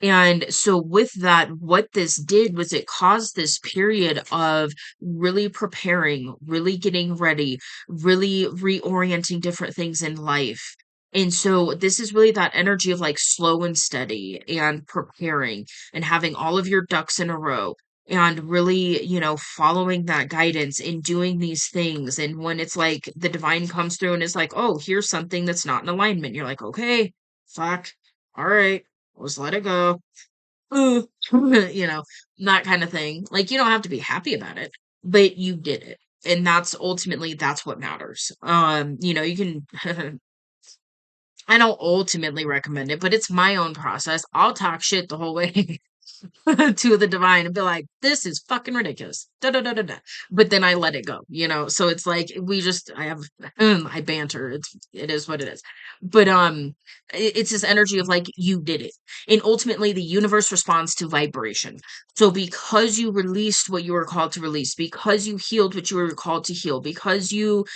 And so with that, what this did was it caused this period of really preparing, really getting ready, really reorienting different things in life. And so this is really that energy of like slow and steady and preparing and having all of your ducks in a row and really, following that guidance and doing these things. And when it's like the divine comes through and is like, oh, here's something that's not in alignment, you're like, okay, fuck, all right, let's let it go. Ooh, that kind of thing. Like you don't have to be happy about it, but you did it. And that's what matters. You can I don't ultimately recommend it, but it's my own process. I'll talk shit the whole way to the divine and be like, this is fucking ridiculous. Da, da, da, da, da. But then I let it go. So it's like I have I banter. It is what it is. But it's this energy of like you did it. And ultimately the universe responds to vibration. So because you released what you were called to release, because you healed what you were called to heal, because you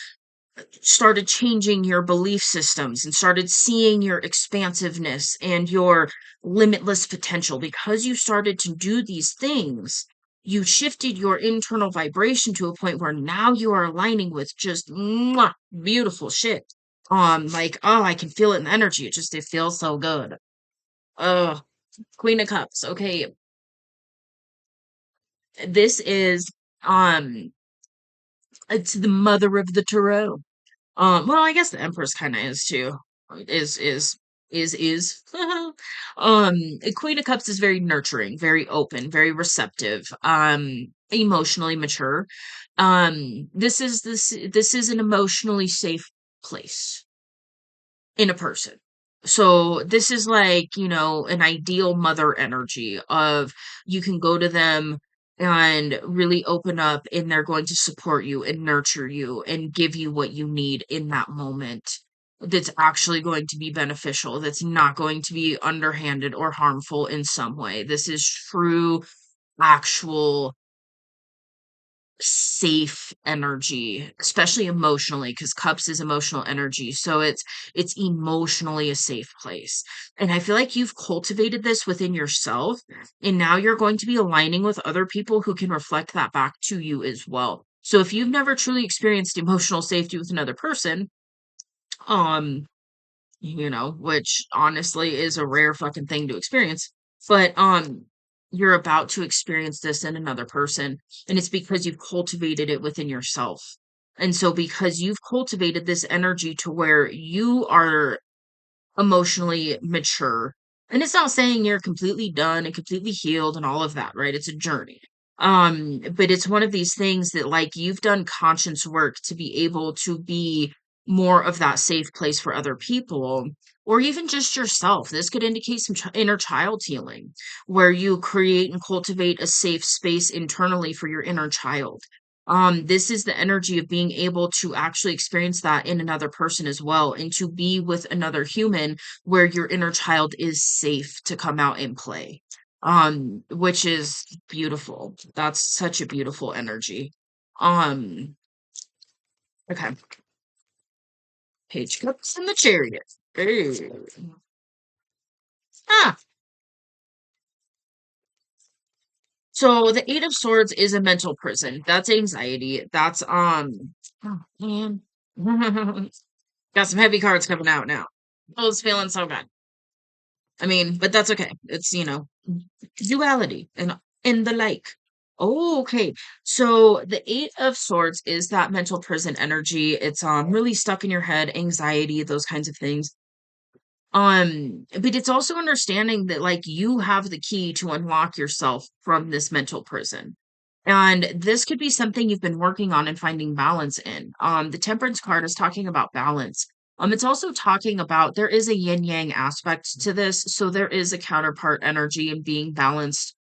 started changing your belief systems and started seeing your expansiveness and your limitless potential, because you started to do these things, you shifted your internal vibration to a point where now you are aligning with just mwah, beautiful shit. Like, oh, I can feel it in the energy. It feels so good. Oh, Queen of Cups. Okay, this is um, it's the mother of the tarot. Well, I guess the Empress kind of is too. Is. Queen of Cups is very nurturing, very open, very receptive, emotionally mature. This is an emotionally safe place in a person. So this is like, an ideal mother energy of you can go to them and really open up and they're going to support you and nurture you and give you what you need in that moment that's actually going to be beneficial, that's not going to be underhanded or harmful in some way. This is true, actual safe energy, especially emotionally, because cups is emotional energy. So it's emotionally a safe place. And I feel like you've cultivated this within yourself, and now you're going to be aligning with other people who can reflect that back to you as well. So if you've never truly experienced emotional safety with another person, um, which honestly is a rare fucking thing to experience. But you're about to experience this in another person, and it's because you've cultivated it within yourself. And so because you've cultivated this energy to where you are emotionally mature. And it's not saying you're completely done and completely healed and all of that, right? It's a journey. But it's one of these things that like you've done conscious work to be able to be more of that safe place for other people or even just yourself. This could indicate some inner child healing where you create and cultivate a safe space internally for your inner child. This is the energy of being able to actually experience that in another person as well, and to be with another human where your inner child is safe to come out and play. Which is beautiful. That's such a beautiful energy. Um, okay. Page cups and the chariot. Ooh. Ah, so the Eight of Swords is a mental prison. That's anxiety. That's oh man. Got some heavy cards coming out now. Oh, it's feeling so good. I mean, but that's okay. It's, duality and the like. Oh, okay. So the Eight of Swords is that mental prison energy. It's really stuck in your head, anxiety, those kinds of things. But it's also understanding that like you have the key to unlock yourself from this mental prison. And this could be something you've been working on and finding balance in. The Temperance card is talking about balance. It's also talking about there is a yin yang aspect to this. So there is a counterpart energy and being balanced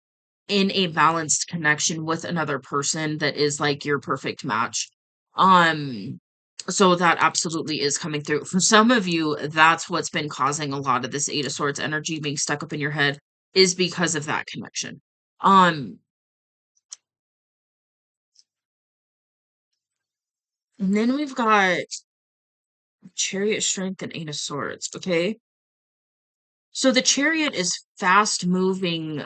in a balanced connection with another person that is like your perfect match. Um, so that absolutely is coming through. For some of you, that's what's been causing a lot of this Eight of Swords energy being stuck up in your head is because of that connection. Um, and then we've got Chariot Strength and Eight of Swords. Okay. So the Chariot is fast moving,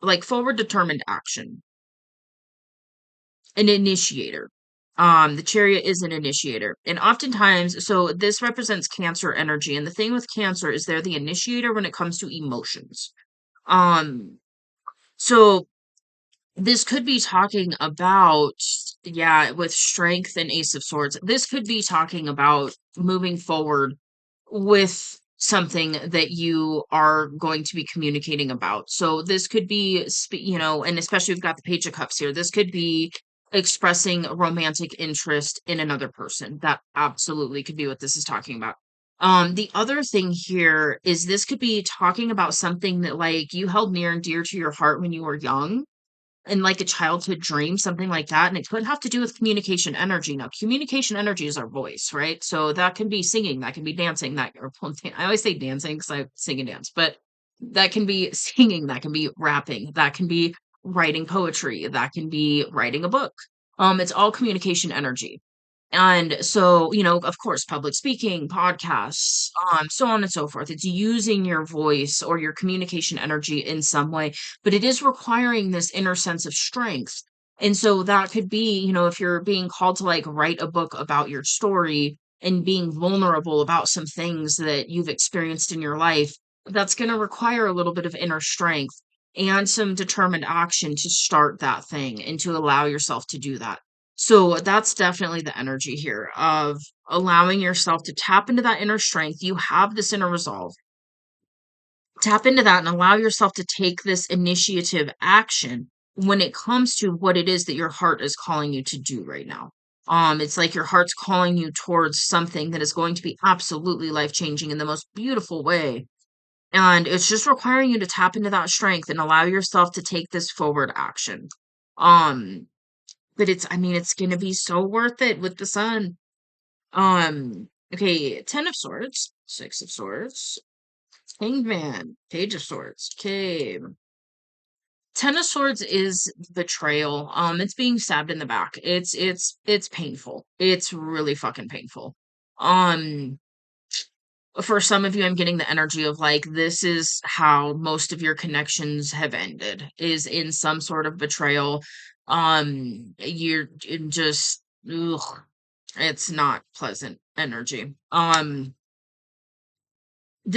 like forward determined action, an initiator. The Chariot is an initiator. And oftentimes, so this represents Cancer energy. And the thing with Cancer is they're the initiator when it comes to emotions. Um, so this could be talking about, yeah, with Strength and Ace of Swords, this could be talking about moving forward with something that you are going to be communicating about. So this could be, and especially we've got the Page of Cups here. This could be expressing romantic interest in another person. That absolutely could be what this is talking about. The other thing here is this could be talking about something that like you held near and dear to your heart when you were young and like a childhood dream, something like that. And it could have to do with communication energy. Now, communication energy is our voice, right? So that can be singing, that can be dancing, that or I always say dancing because I sing and dance, but that can be singing, that can be rapping, that can be writing poetry, that can be writing a book. It's all communication energy. And so, of course, public speaking, podcasts, so on and so forth. It's using your voice or your communication energy in some way, but it is requiring this inner sense of strength. And so that could be, if you're being called to like write a book about your story and being vulnerable about some things that you've experienced in your life, that's going to require a little bit of inner strength and some determined action to start that thing and to allow yourself to do that. So that's definitely the energy here of allowing yourself to tap into that inner strength. You have this inner resolve. Tap into that and allow yourself to take this initiative action when it comes to what it is that your heart is calling you to do right now. It's like your heart's calling you towards something that is going to be absolutely life changing in the most beautiful way. And it's just requiring you to tap into that strength and allow yourself to take this forward action. Um, but I mean, it's gonna be so worth it with the sun. Okay, 10 of Swords, Six of Swords, Hanged Man, Page of Swords. Okay. Ten of Swords is betrayal. It's being stabbed in the back. It's painful. It's really fucking painful. Um, for some of you, I'm getting the energy of like this is how most of your connections have ended, is in some sort of betrayal. You're just ugh, it's not pleasant energy. The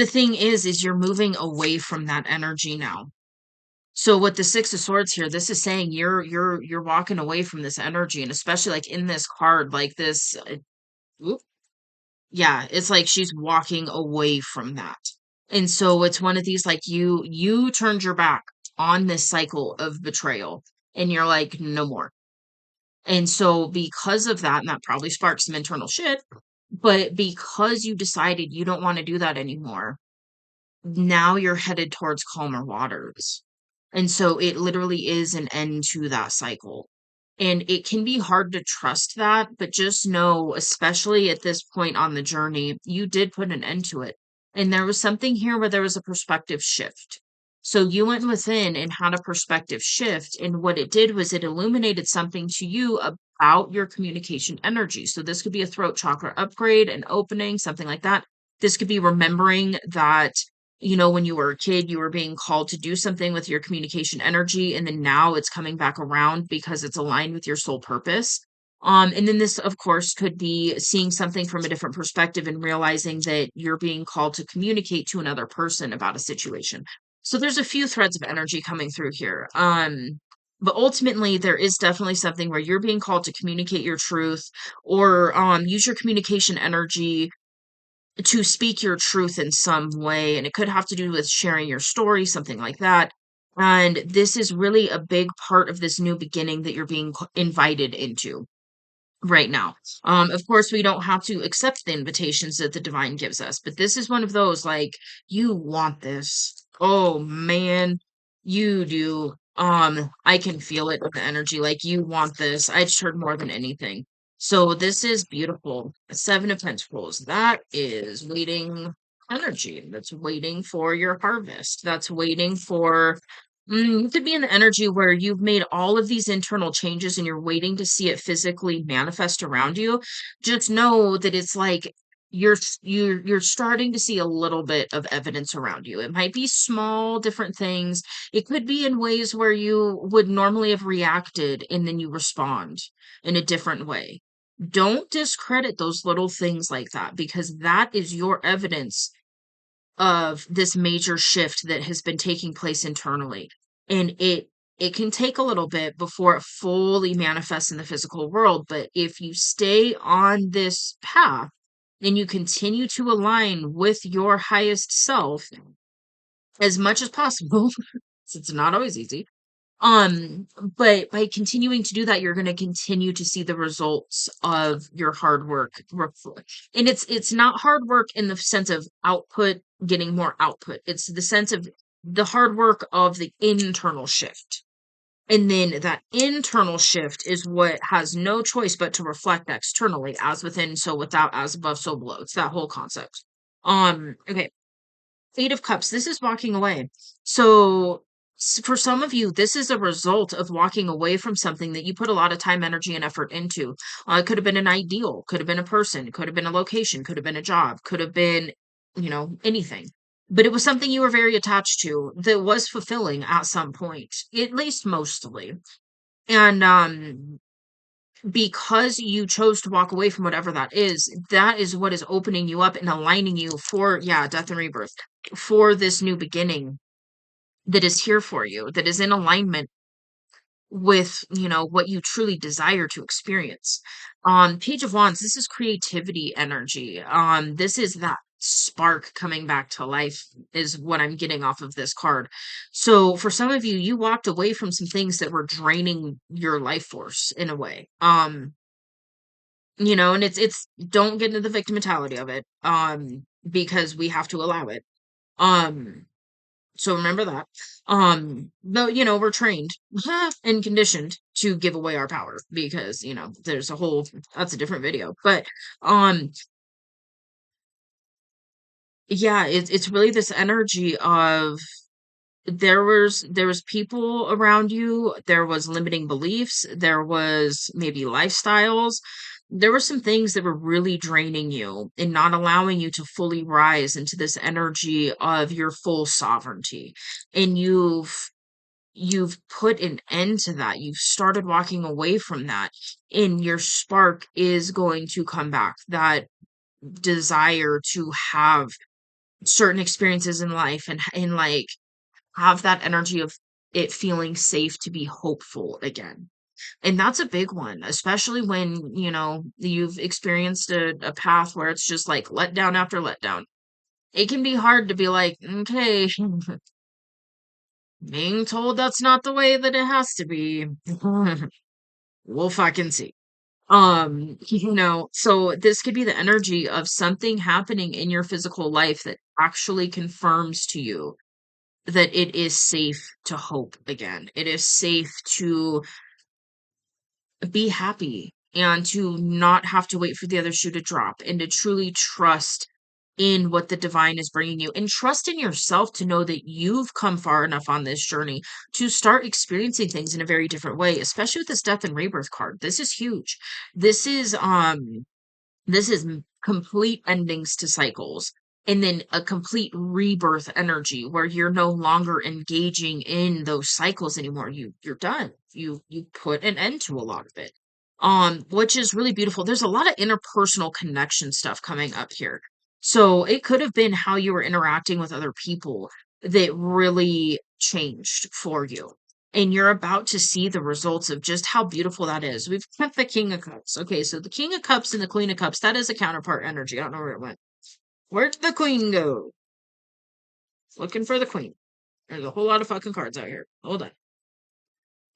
thing is you're moving away from that energy now. So with the Six of Swords here, this is saying you're walking away from this energy, and especially like in this card, like this, oop, yeah, it's like she's walking away from that. And so it's one of these like you turned your back on this cycle of betrayal, and you're like no more. And so because of that, and that probably sparked some internal shit, but because you decided you don't want to do that anymore, now you're headed towards calmer waters. And so it literally is an end to that cycle. And it can be hard to trust that, but just know, especially at this point on the journey, you did put an end to it. And there was something here where there was a perspective shift. So you went within and had a perspective shift. And what it did was it illuminated something to you about your communication energy. So this could be a throat chakra upgrade, an opening, something like that. This could be remembering that when you were a kid, you were being called to do something with your communication energy, and then now it's coming back around because it's aligned with your soul purpose. And then this, of course, could be seeing something from a different perspective and realizing that you're being called to communicate to another person about a situation. So there's a few threads of energy coming through here. But ultimately, there is definitely something where you're being called to communicate your truth or use your communication energy to speak your truth in some way, and it could have to do with sharing your story, something like that. And this is really a big part of this new beginning that you're being invited into right now. Of course, we don't have to accept the invitations that the divine gives us, but this is one of those like, you want this. Oh man, you do. I can feel it with the energy. Like, you want this. I just heard more than anything. So this is beautiful. Seven of Pentacles. That is waiting energy. That's waiting for your harvest. That's waiting for you could be in the energy where you've made all of these internal changes and you're waiting to see it physically manifest around you. Just know that it's like you're starting to see a little bit of evidence around you. It might be small, different things. It could be in ways where you would normally have reacted and then you respond in a different way. Don't discredit those little things like that, because that is your evidence of this major shift that has been taking place internally. And it can take a little bit before it fully manifests in the physical world, but if you stay on this path and you continue to align with your highest self as much as possible, it's not always easy, but by continuing to do that, you're going to continue to see the results of your hard work and it's not hard work in the sense of output, getting more output. It's the sense of the hard work of the internal shift. And then that internal shift is what has no choice but to reflect externally, as within, so without, as above, so below. It's that whole concept. Okay. Eight of Cups, this is walking away. So for some of you, this is a result of walking away from something that you put a lot of time, energy, and effort into. It could have been an ideal, could have been a person, could have been a location, could have been a job, could have been, anything. But it was something you were very attached to that was fulfilling at some point, at least mostly. And because you chose to walk away from whatever that is what is opening you up and aligning you for, yeah, death and rebirth, for this new beginning that is here for you, that is in alignment with, what you truly desire to experience. Page of Wands, this is creativity energy. This is that spark coming back to life, is what I'm getting off of this card. So for some of you, you walked away from some things that were draining your life force in a way. And it's don't get into the victim mentality of it, because we have to allow it. Um, so remember that. Though, we're trained and conditioned to give away our power because, that's a different video. But um yeah, it's really this energy of There was people around you, there was limiting beliefs, there was maybe lifestyles. There were some things that were really draining you and not allowing you to fully rise into this energy of your full sovereignty. And you've put an end to that. You've started walking away from that, and your spark is going to come back. That desire to have certain experiences in life and like have that energy of it feeling safe to be hopeful again. And that's a big one, especially when, you've experienced a path where it's just like letdown after letdown. It can be hard to be like, okay, being told that's not the way that it has to be. We'll fucking see. So this could be the energy of something happening in your physical life that actually confirms to you that it is safe to hope again. It is safe to be happy and to not have to wait for the other shoe to drop and to truly trust in what the divine is bringing you and trust in yourself to know that you've come far enough on this journey to start experiencing things in a very different way, especially with this death and rebirth card. This is huge. This is complete endings to cycles, and then a complete rebirth energy where you're no longer engaging in those cycles anymore. You're done. You put an end to a lot of it. Which is really beautiful. There's a lot of interpersonal connection stuff coming up here. So it could have been how you were interacting with other people that really changed for you. And you're about to see the results of just how beautiful that is. We've got the King of Cups. Okay, so the King of Cups and the Queen of Cups, that is a counterpart energy. I don't know where it went. Where'd the Queen go? Looking for the Queen. There's a whole lot of fucking cards out here. Hold on.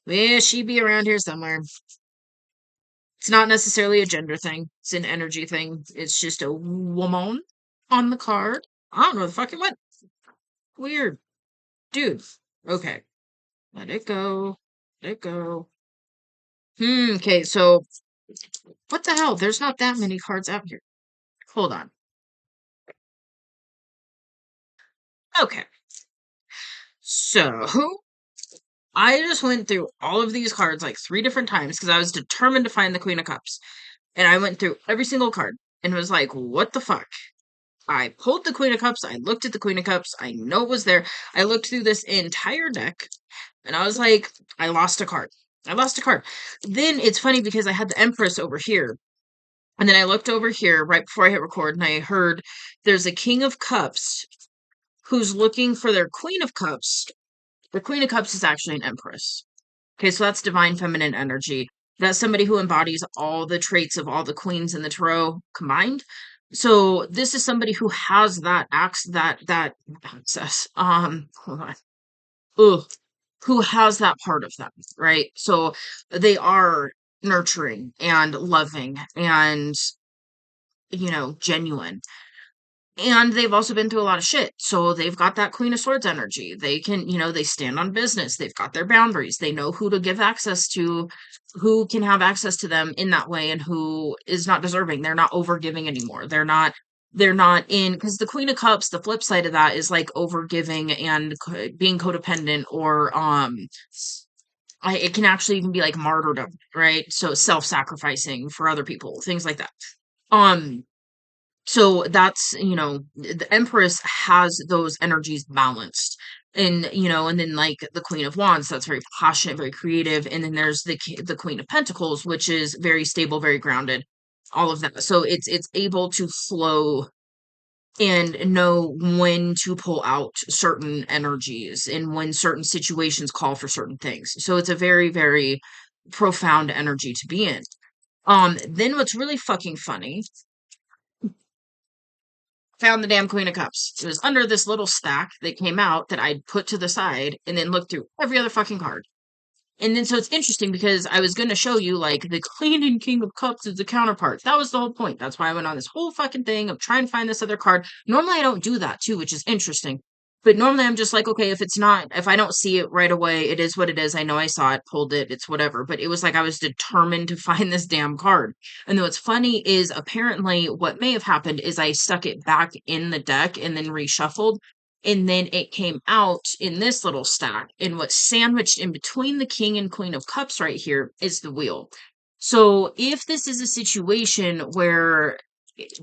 Yeah, she be around here somewhere. It's not necessarily a gender thing. It's an energy thing. It's just a woman on the card. I don't know where the fuck it went. Weird. Dude. Okay. Let it go. Let it go. Okay, so what the hell? There's not that many cards out here. Hold on. Okay. So I just went through all of these cards like 3 different times because I was determined to find the Queen of Cups. And I went through every single card and was like, what the fuck? I pulled the Queen of Cups. I looked at the Queen of Cups. I know it was there. I looked through this entire deck and I was like, I lost a card. I lost a card. Then it's funny because I had the Empress over here. And then I looked over here right before I hit record and I heard there's a King of Cups who's looking for their Queen of Cups. The Queen of Cups is actually an Empress. Okay, so that's divine feminine energy. That's somebody who embodies all the traits of all the queens in the tarot combined. So this is somebody who has that access. Hold on. Ugh, who has that part of them, right? So they are nurturing and loving and genuine. And they've also been through a lot of shit. So they've got that Queen of Swords energy. They can, they stand on business. They've got their boundaries. They know who to give access to, who can have access to them in that way and who is not deserving. They're not overgiving anymore. They're not in, because the Queen of Cups, the flip side of that is like overgiving and being codependent or, it can actually even be like martyrdom, right? So self-sacrificing for other people, things like that. Um, so that's, the Empress has those energies balanced. And then like the Queen of Wands, that's very passionate, very creative. And then there's the Queen of Pentacles, which is very stable, very grounded, all of that. So it's able to flow and know when to pull out certain energies and when certain situations call for certain things. So it's a very, very profound energy to be in. Then what's really fucking funny, found the damn Queen of Cups. It was under this little stack that came out that I'd put to the side and then looked through every other fucking card. And then so it's interesting because I was going to show you like the Queen and King of Cups is the counterpart. That was the whole point. That's why I went on this whole fucking thing of trying to find this other card. Normally I don't do that too, which is interesting. But normally I'm just like, okay, if I don't see it right away, it is what it is. I know I saw it, pulled it, it's whatever. But it was like I was determined to find this damn card. And then what's funny is apparently what may have happened is I stuck it back in the deck and then reshuffled. and then it came out in this little stack. And what's sandwiched in between the King and Queen of Cups right here is the Wheel. So if this is a situation where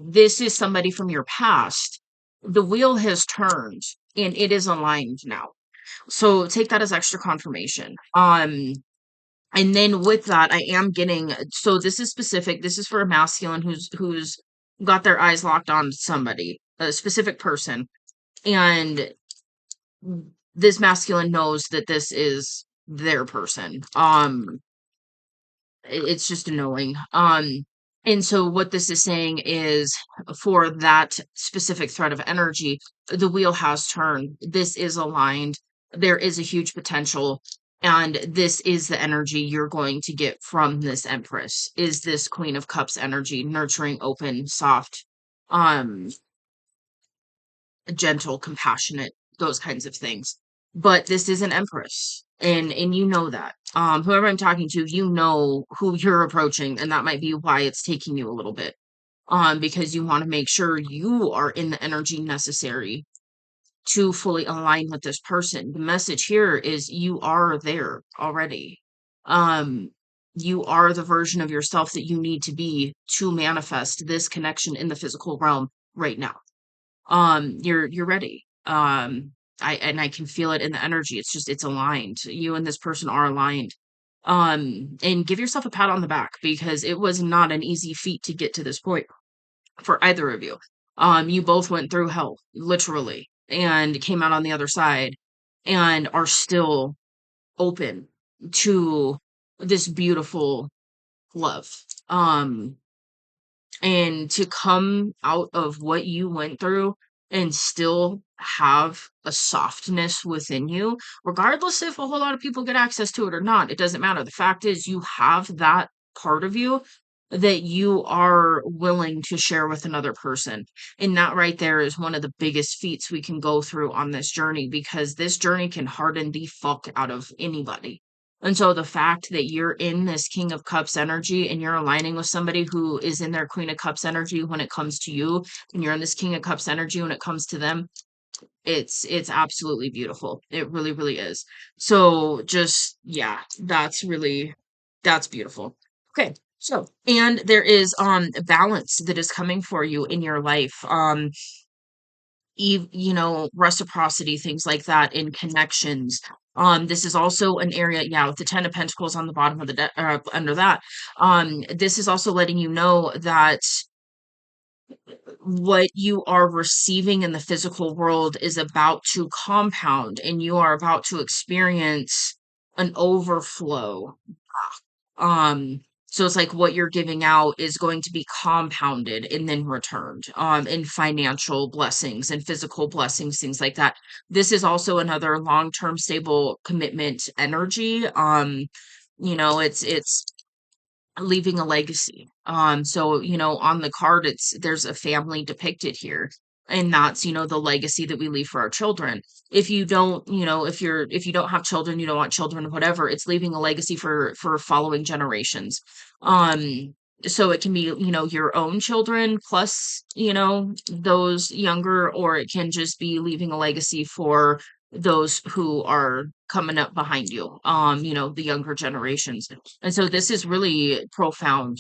this is somebody from your past, the wheel has turned and it is aligned now. So take that as extra confirmation. And then with that, I am getting, so this is specific. This is for a masculine who's got their eyes locked on somebody, a specific person, and this masculine knows that this is their person. It's just annoying. And so what this is saying is for that specific thread of energy, the wheel has turned. This is aligned. There is a huge potential. And this is the energy you're going to get from this Empress, is this Queen of Cups energy, nurturing, open, soft, um, gentle, compassionate, those kinds of things. But this is an Empress, and you know that. Whoever I'm talking to, you know who you're approaching, and that might be why it's taking you a little bit. Because you want to make sure you are in the energy necessary to fully align with this person. The message here is you are there already. Um, you are the version of yourself that you need to be to manifest this connection in the physical realm right now. You're ready. I can feel it in the energy. It's aligned. You and this person are aligned. And give yourself a pat on the back because it was not an easy feat to get to this point for either of you. You both went through hell, literally, and came out on the other side and are still open to this beautiful love. Um, and to come out of what you went through and still have a softness within you, regardless if a whole lot of people get access to it or not, it doesn't matter. The fact is, you have that part of you that you are willing to share with another person. And that right there is one of the biggest feats we can go through on this journey because this journey can harden the fuck out of anybody. And so the fact that you're in this King of Cups energy and you're aligning with somebody who is in their Queen of Cups energy when it comes to you, and you're in this King of Cups energy when it comes to them, it's absolutely beautiful. It really, really is. So just yeah, that's beautiful. Okay. So, and there is balance that is coming for you in your life. Reciprocity, things like that in connections. This is also an area, yeah, with the Ten of Pentacles on the bottom of the under that. This is also letting you know that what you are receiving in the physical world is about to compound and you are about to experience an overflow. Um, so it's like what you're giving out is going to be compounded and then returned, in financial blessings and physical blessings, things like that. This is also another long-term stable commitment energy. It's leaving a legacy. So, on the card, there's a family depicted here. And that's, the legacy that we leave for our children. If you don't, if you don't have children, you don't want children, whatever, it's leaving a legacy for following generations. So it can be, your own children plus, those younger, or it can just be leaving a legacy for those who are coming up behind you, the younger generations. And so this is really profound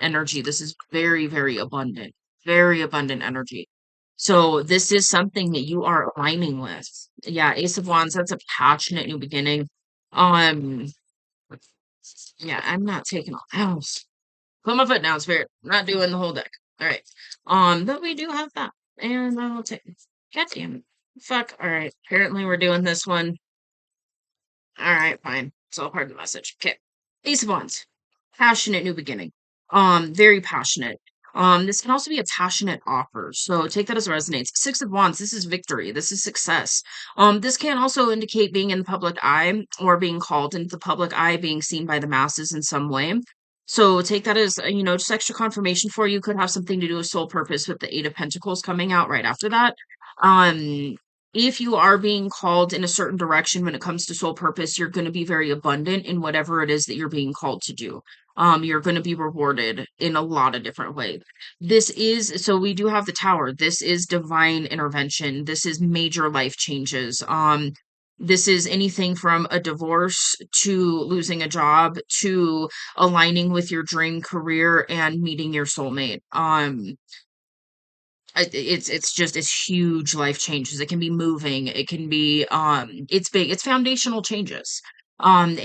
energy. This is very, very abundant energy. So this is something that you are aligning with. Yeah, Ace of Wands, that's a passionate new beginning. Um, yeah, I'm not taking all else. Put my foot down, Spirit. I'm not doing the whole deck. All right. But we do have that. And I'll take it. God damn it. Fuck. All right. Apparently we're doing this one. All right, fine. It's all part of the message. Okay. Ace of Wands. Passionate new beginning. Very passionate. This can also be a passionate offer. So take that as it resonates. Six of Wands. This is victory. This is success. This can also indicate being in the public eye or being called into the public eye, being seen by the masses in some way. So take that as, just extra confirmation for you. Could have something to do with soul purpose with the Eight of Pentacles coming out right after that. Um, if you are being called in a certain direction when it comes to soul purpose, you're going to be very abundant in whatever it is that you're being called to do. You're going to be rewarded in a lot of different ways. This is, so we do have the tower. This is divine intervention. This is major life changes. This is anything from a divorce to losing a job to aligning with your dream career and meeting your soulmate. It's just it's huge life changes. It can be moving, it can be it's big, it's foundational changes. And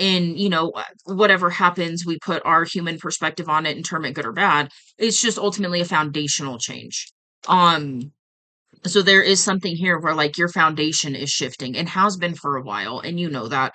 whatever happens, we put our human perspective on it and term it good or bad. It's just ultimately a foundational change. Um so there is something here where like your foundation is shifting and has been for a while, and you know that.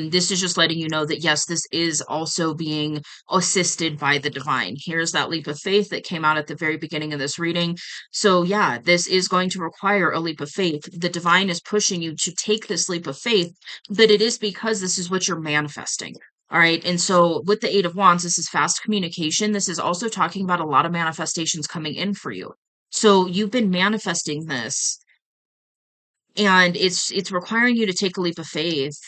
This is just letting you know that yes, this is also being assisted by the divine. Here's that leap of faith that came out at the very beginning of this reading. So yeah, this is going to require a leap of faith. The divine is pushing you to take this leap of faith, but it is because this is what you're manifesting. All right. And so with the Eight of Wands, this is fast communication. This is also talking about a lot of manifestations coming in for you. So you've been manifesting this, and it's requiring you to take a leap of faith.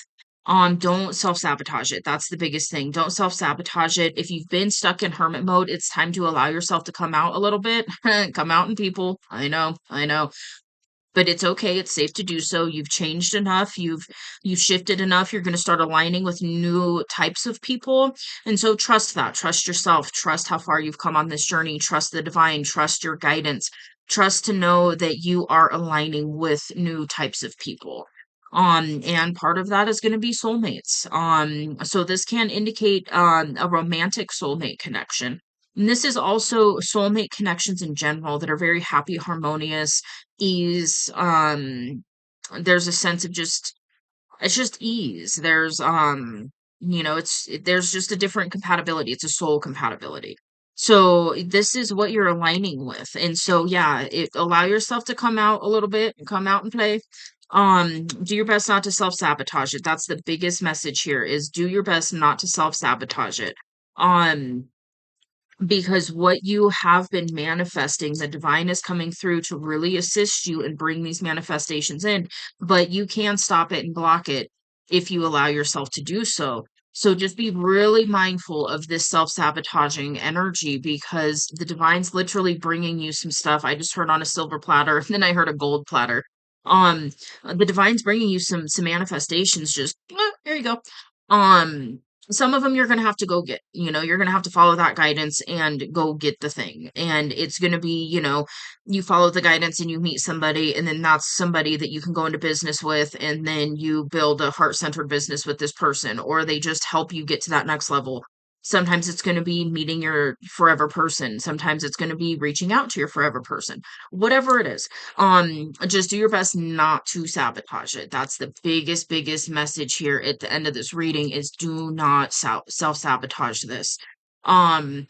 Don't self-sabotage it. That's the biggest thing. Don't self-sabotage it. If you've been stuck in hermit mode, it's time to allow yourself to come out a little bit. Come out in people. I know. But it's okay. It's safe to do so. You've changed enough. You've shifted enough. You're going to start aligning with new types of people. And so trust that. Trust yourself. Trust how far you've come on this journey. Trust the divine. Trust your guidance. Trust to know that you are aligning with new types of people. And part of that is going to be soulmates. So this can indicate a romantic soulmate connection. And this is also soulmate connections in general that are very happy, harmonious, ease. There's a sense of just it's just ease. There's there's just a different compatibility. It's a soul compatibility. So this is what you're aligning with. And so yeah, allow yourself to come out a little bit, come out and play. Do your best not to self-sabotage it. That's the biggest message here is do your best not to self-sabotage it. Um because what you have been manifesting, the divine is coming through to really assist you and bring these manifestations in, but you can stop it and block it if you allow yourself to do so. So just be really mindful of this self-sabotaging energy because the divine's literally bringing you some stuff. I just heard on a silver platter, and then I heard a gold platter. Um, the divine's bringing you some manifestations. Just here you go. Um, some of them you're going to have to go get, you're going to have to follow that guidance and go get the thing. And it's going to be, you follow the guidance and you meet somebody, and then that's somebody that you can go into business with. And then you build a heart-centered business with this person, or they just help you get to that next level. Sometimes it's going to be meeting your forever person. Sometimes it's going to be reaching out to your forever person, whatever it is. Just do your best not to sabotage it. That's the biggest message here at the end of this reading is do not self-sabotage this. um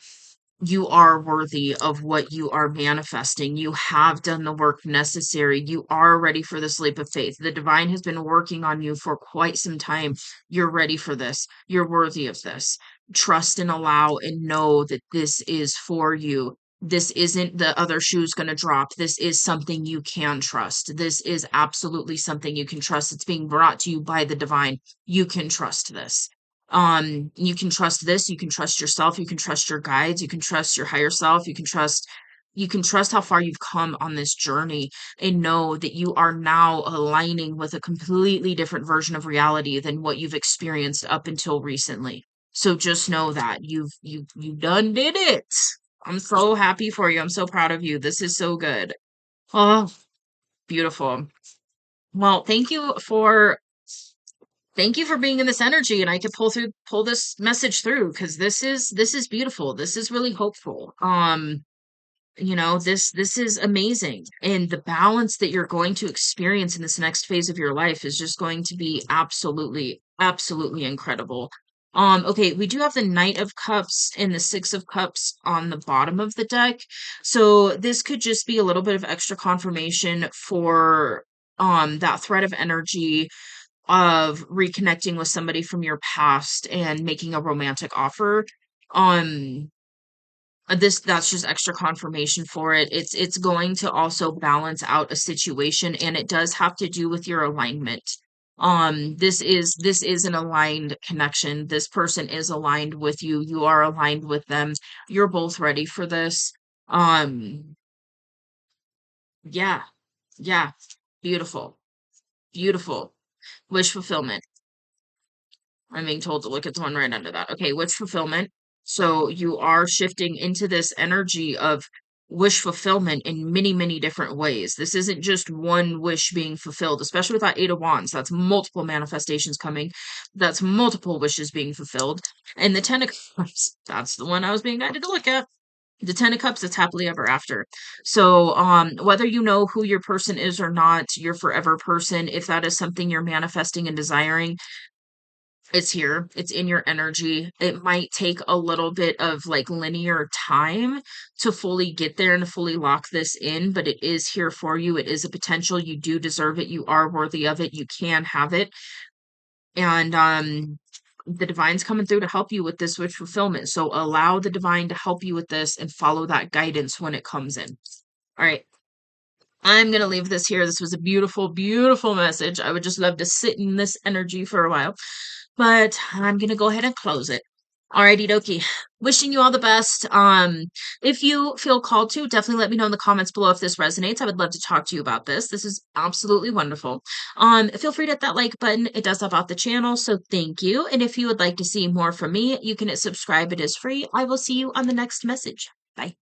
you are worthy of what you are manifesting. You have done the work necessary. You are ready for this leap of faith. The divine has been working on you for quite some time. You're ready for this. You're worthy of this. Trust and allow and know that this is for you. This isn't the other shoe's going to drop. This is something you can trust. This is absolutely something you can trust. It's being brought to you by the divine. You can trust this. You can trust this, you can trust yourself, you can trust your guides, you can trust your higher self, you can trust how far you've come on this journey, and know that you are now aligning with a completely different version of reality than what you've experienced up until recently. So just know that you done did it. I'm so happy for you. I'm so proud of you. This is so good. Oh, beautiful. Well, thank you for being in this energy, and I could pull this message through because this is beautiful. This is really hopeful. This is amazing, and the balance that you're going to experience in this next phase of your life is just going to be absolutely incredible. Okay, we do have the Knight of Cups and the Six of Cups on the bottom of the deck. So this could just be a little bit of extra confirmation for that thread of energy of reconnecting with somebody from your past and making a romantic offer. Um, That's just extra confirmation for it. It's going to also balance out a situation, and it does have to do with your alignment. This is an aligned connection. This person is aligned with you. You are aligned with them. You're both ready for this. Um, yeah, yeah, beautiful, beautiful. Wish fulfillment. I'm being told to look at the one right under that. Okay, wish fulfillment. So you are shifting into this energy of wish fulfillment in many, many different ways. This isn't just one wish being fulfilled, especially with that Eight of Wands. That's multiple manifestations coming. That's multiple wishes being fulfilled. And the Ten of Cups, that's the one I was being guided to look at. The Ten of Cups, it's happily ever after. So, whether you know who your person is or not, your forever person, if that is something you're manifesting and desiring, it's here. It's in your energy. It might take a little bit of like linear time to fully get there and to fully lock this in, but it is here for you. It is a potential. You do deserve it. You are worthy of it. You can have it. And the divine's coming through to help you with this wish fulfillment. So allow the divine to help you with this and follow that guidance when it comes in. All right. I'm going to leave this here. This was a beautiful, beautiful message. I would just love to sit in this energy for a while, but I'm going to go ahead and close it. Alrighty dokie. Wishing you all the best. If you feel called to, definitely let me know in the comments below if this resonates. I would love to talk to you about this. This is absolutely wonderful. Feel free to hit that like button. It does help out the channel, so thank you. And if you would like to see more from me, you can hit subscribe. It is free. I will see you on the next message. Bye.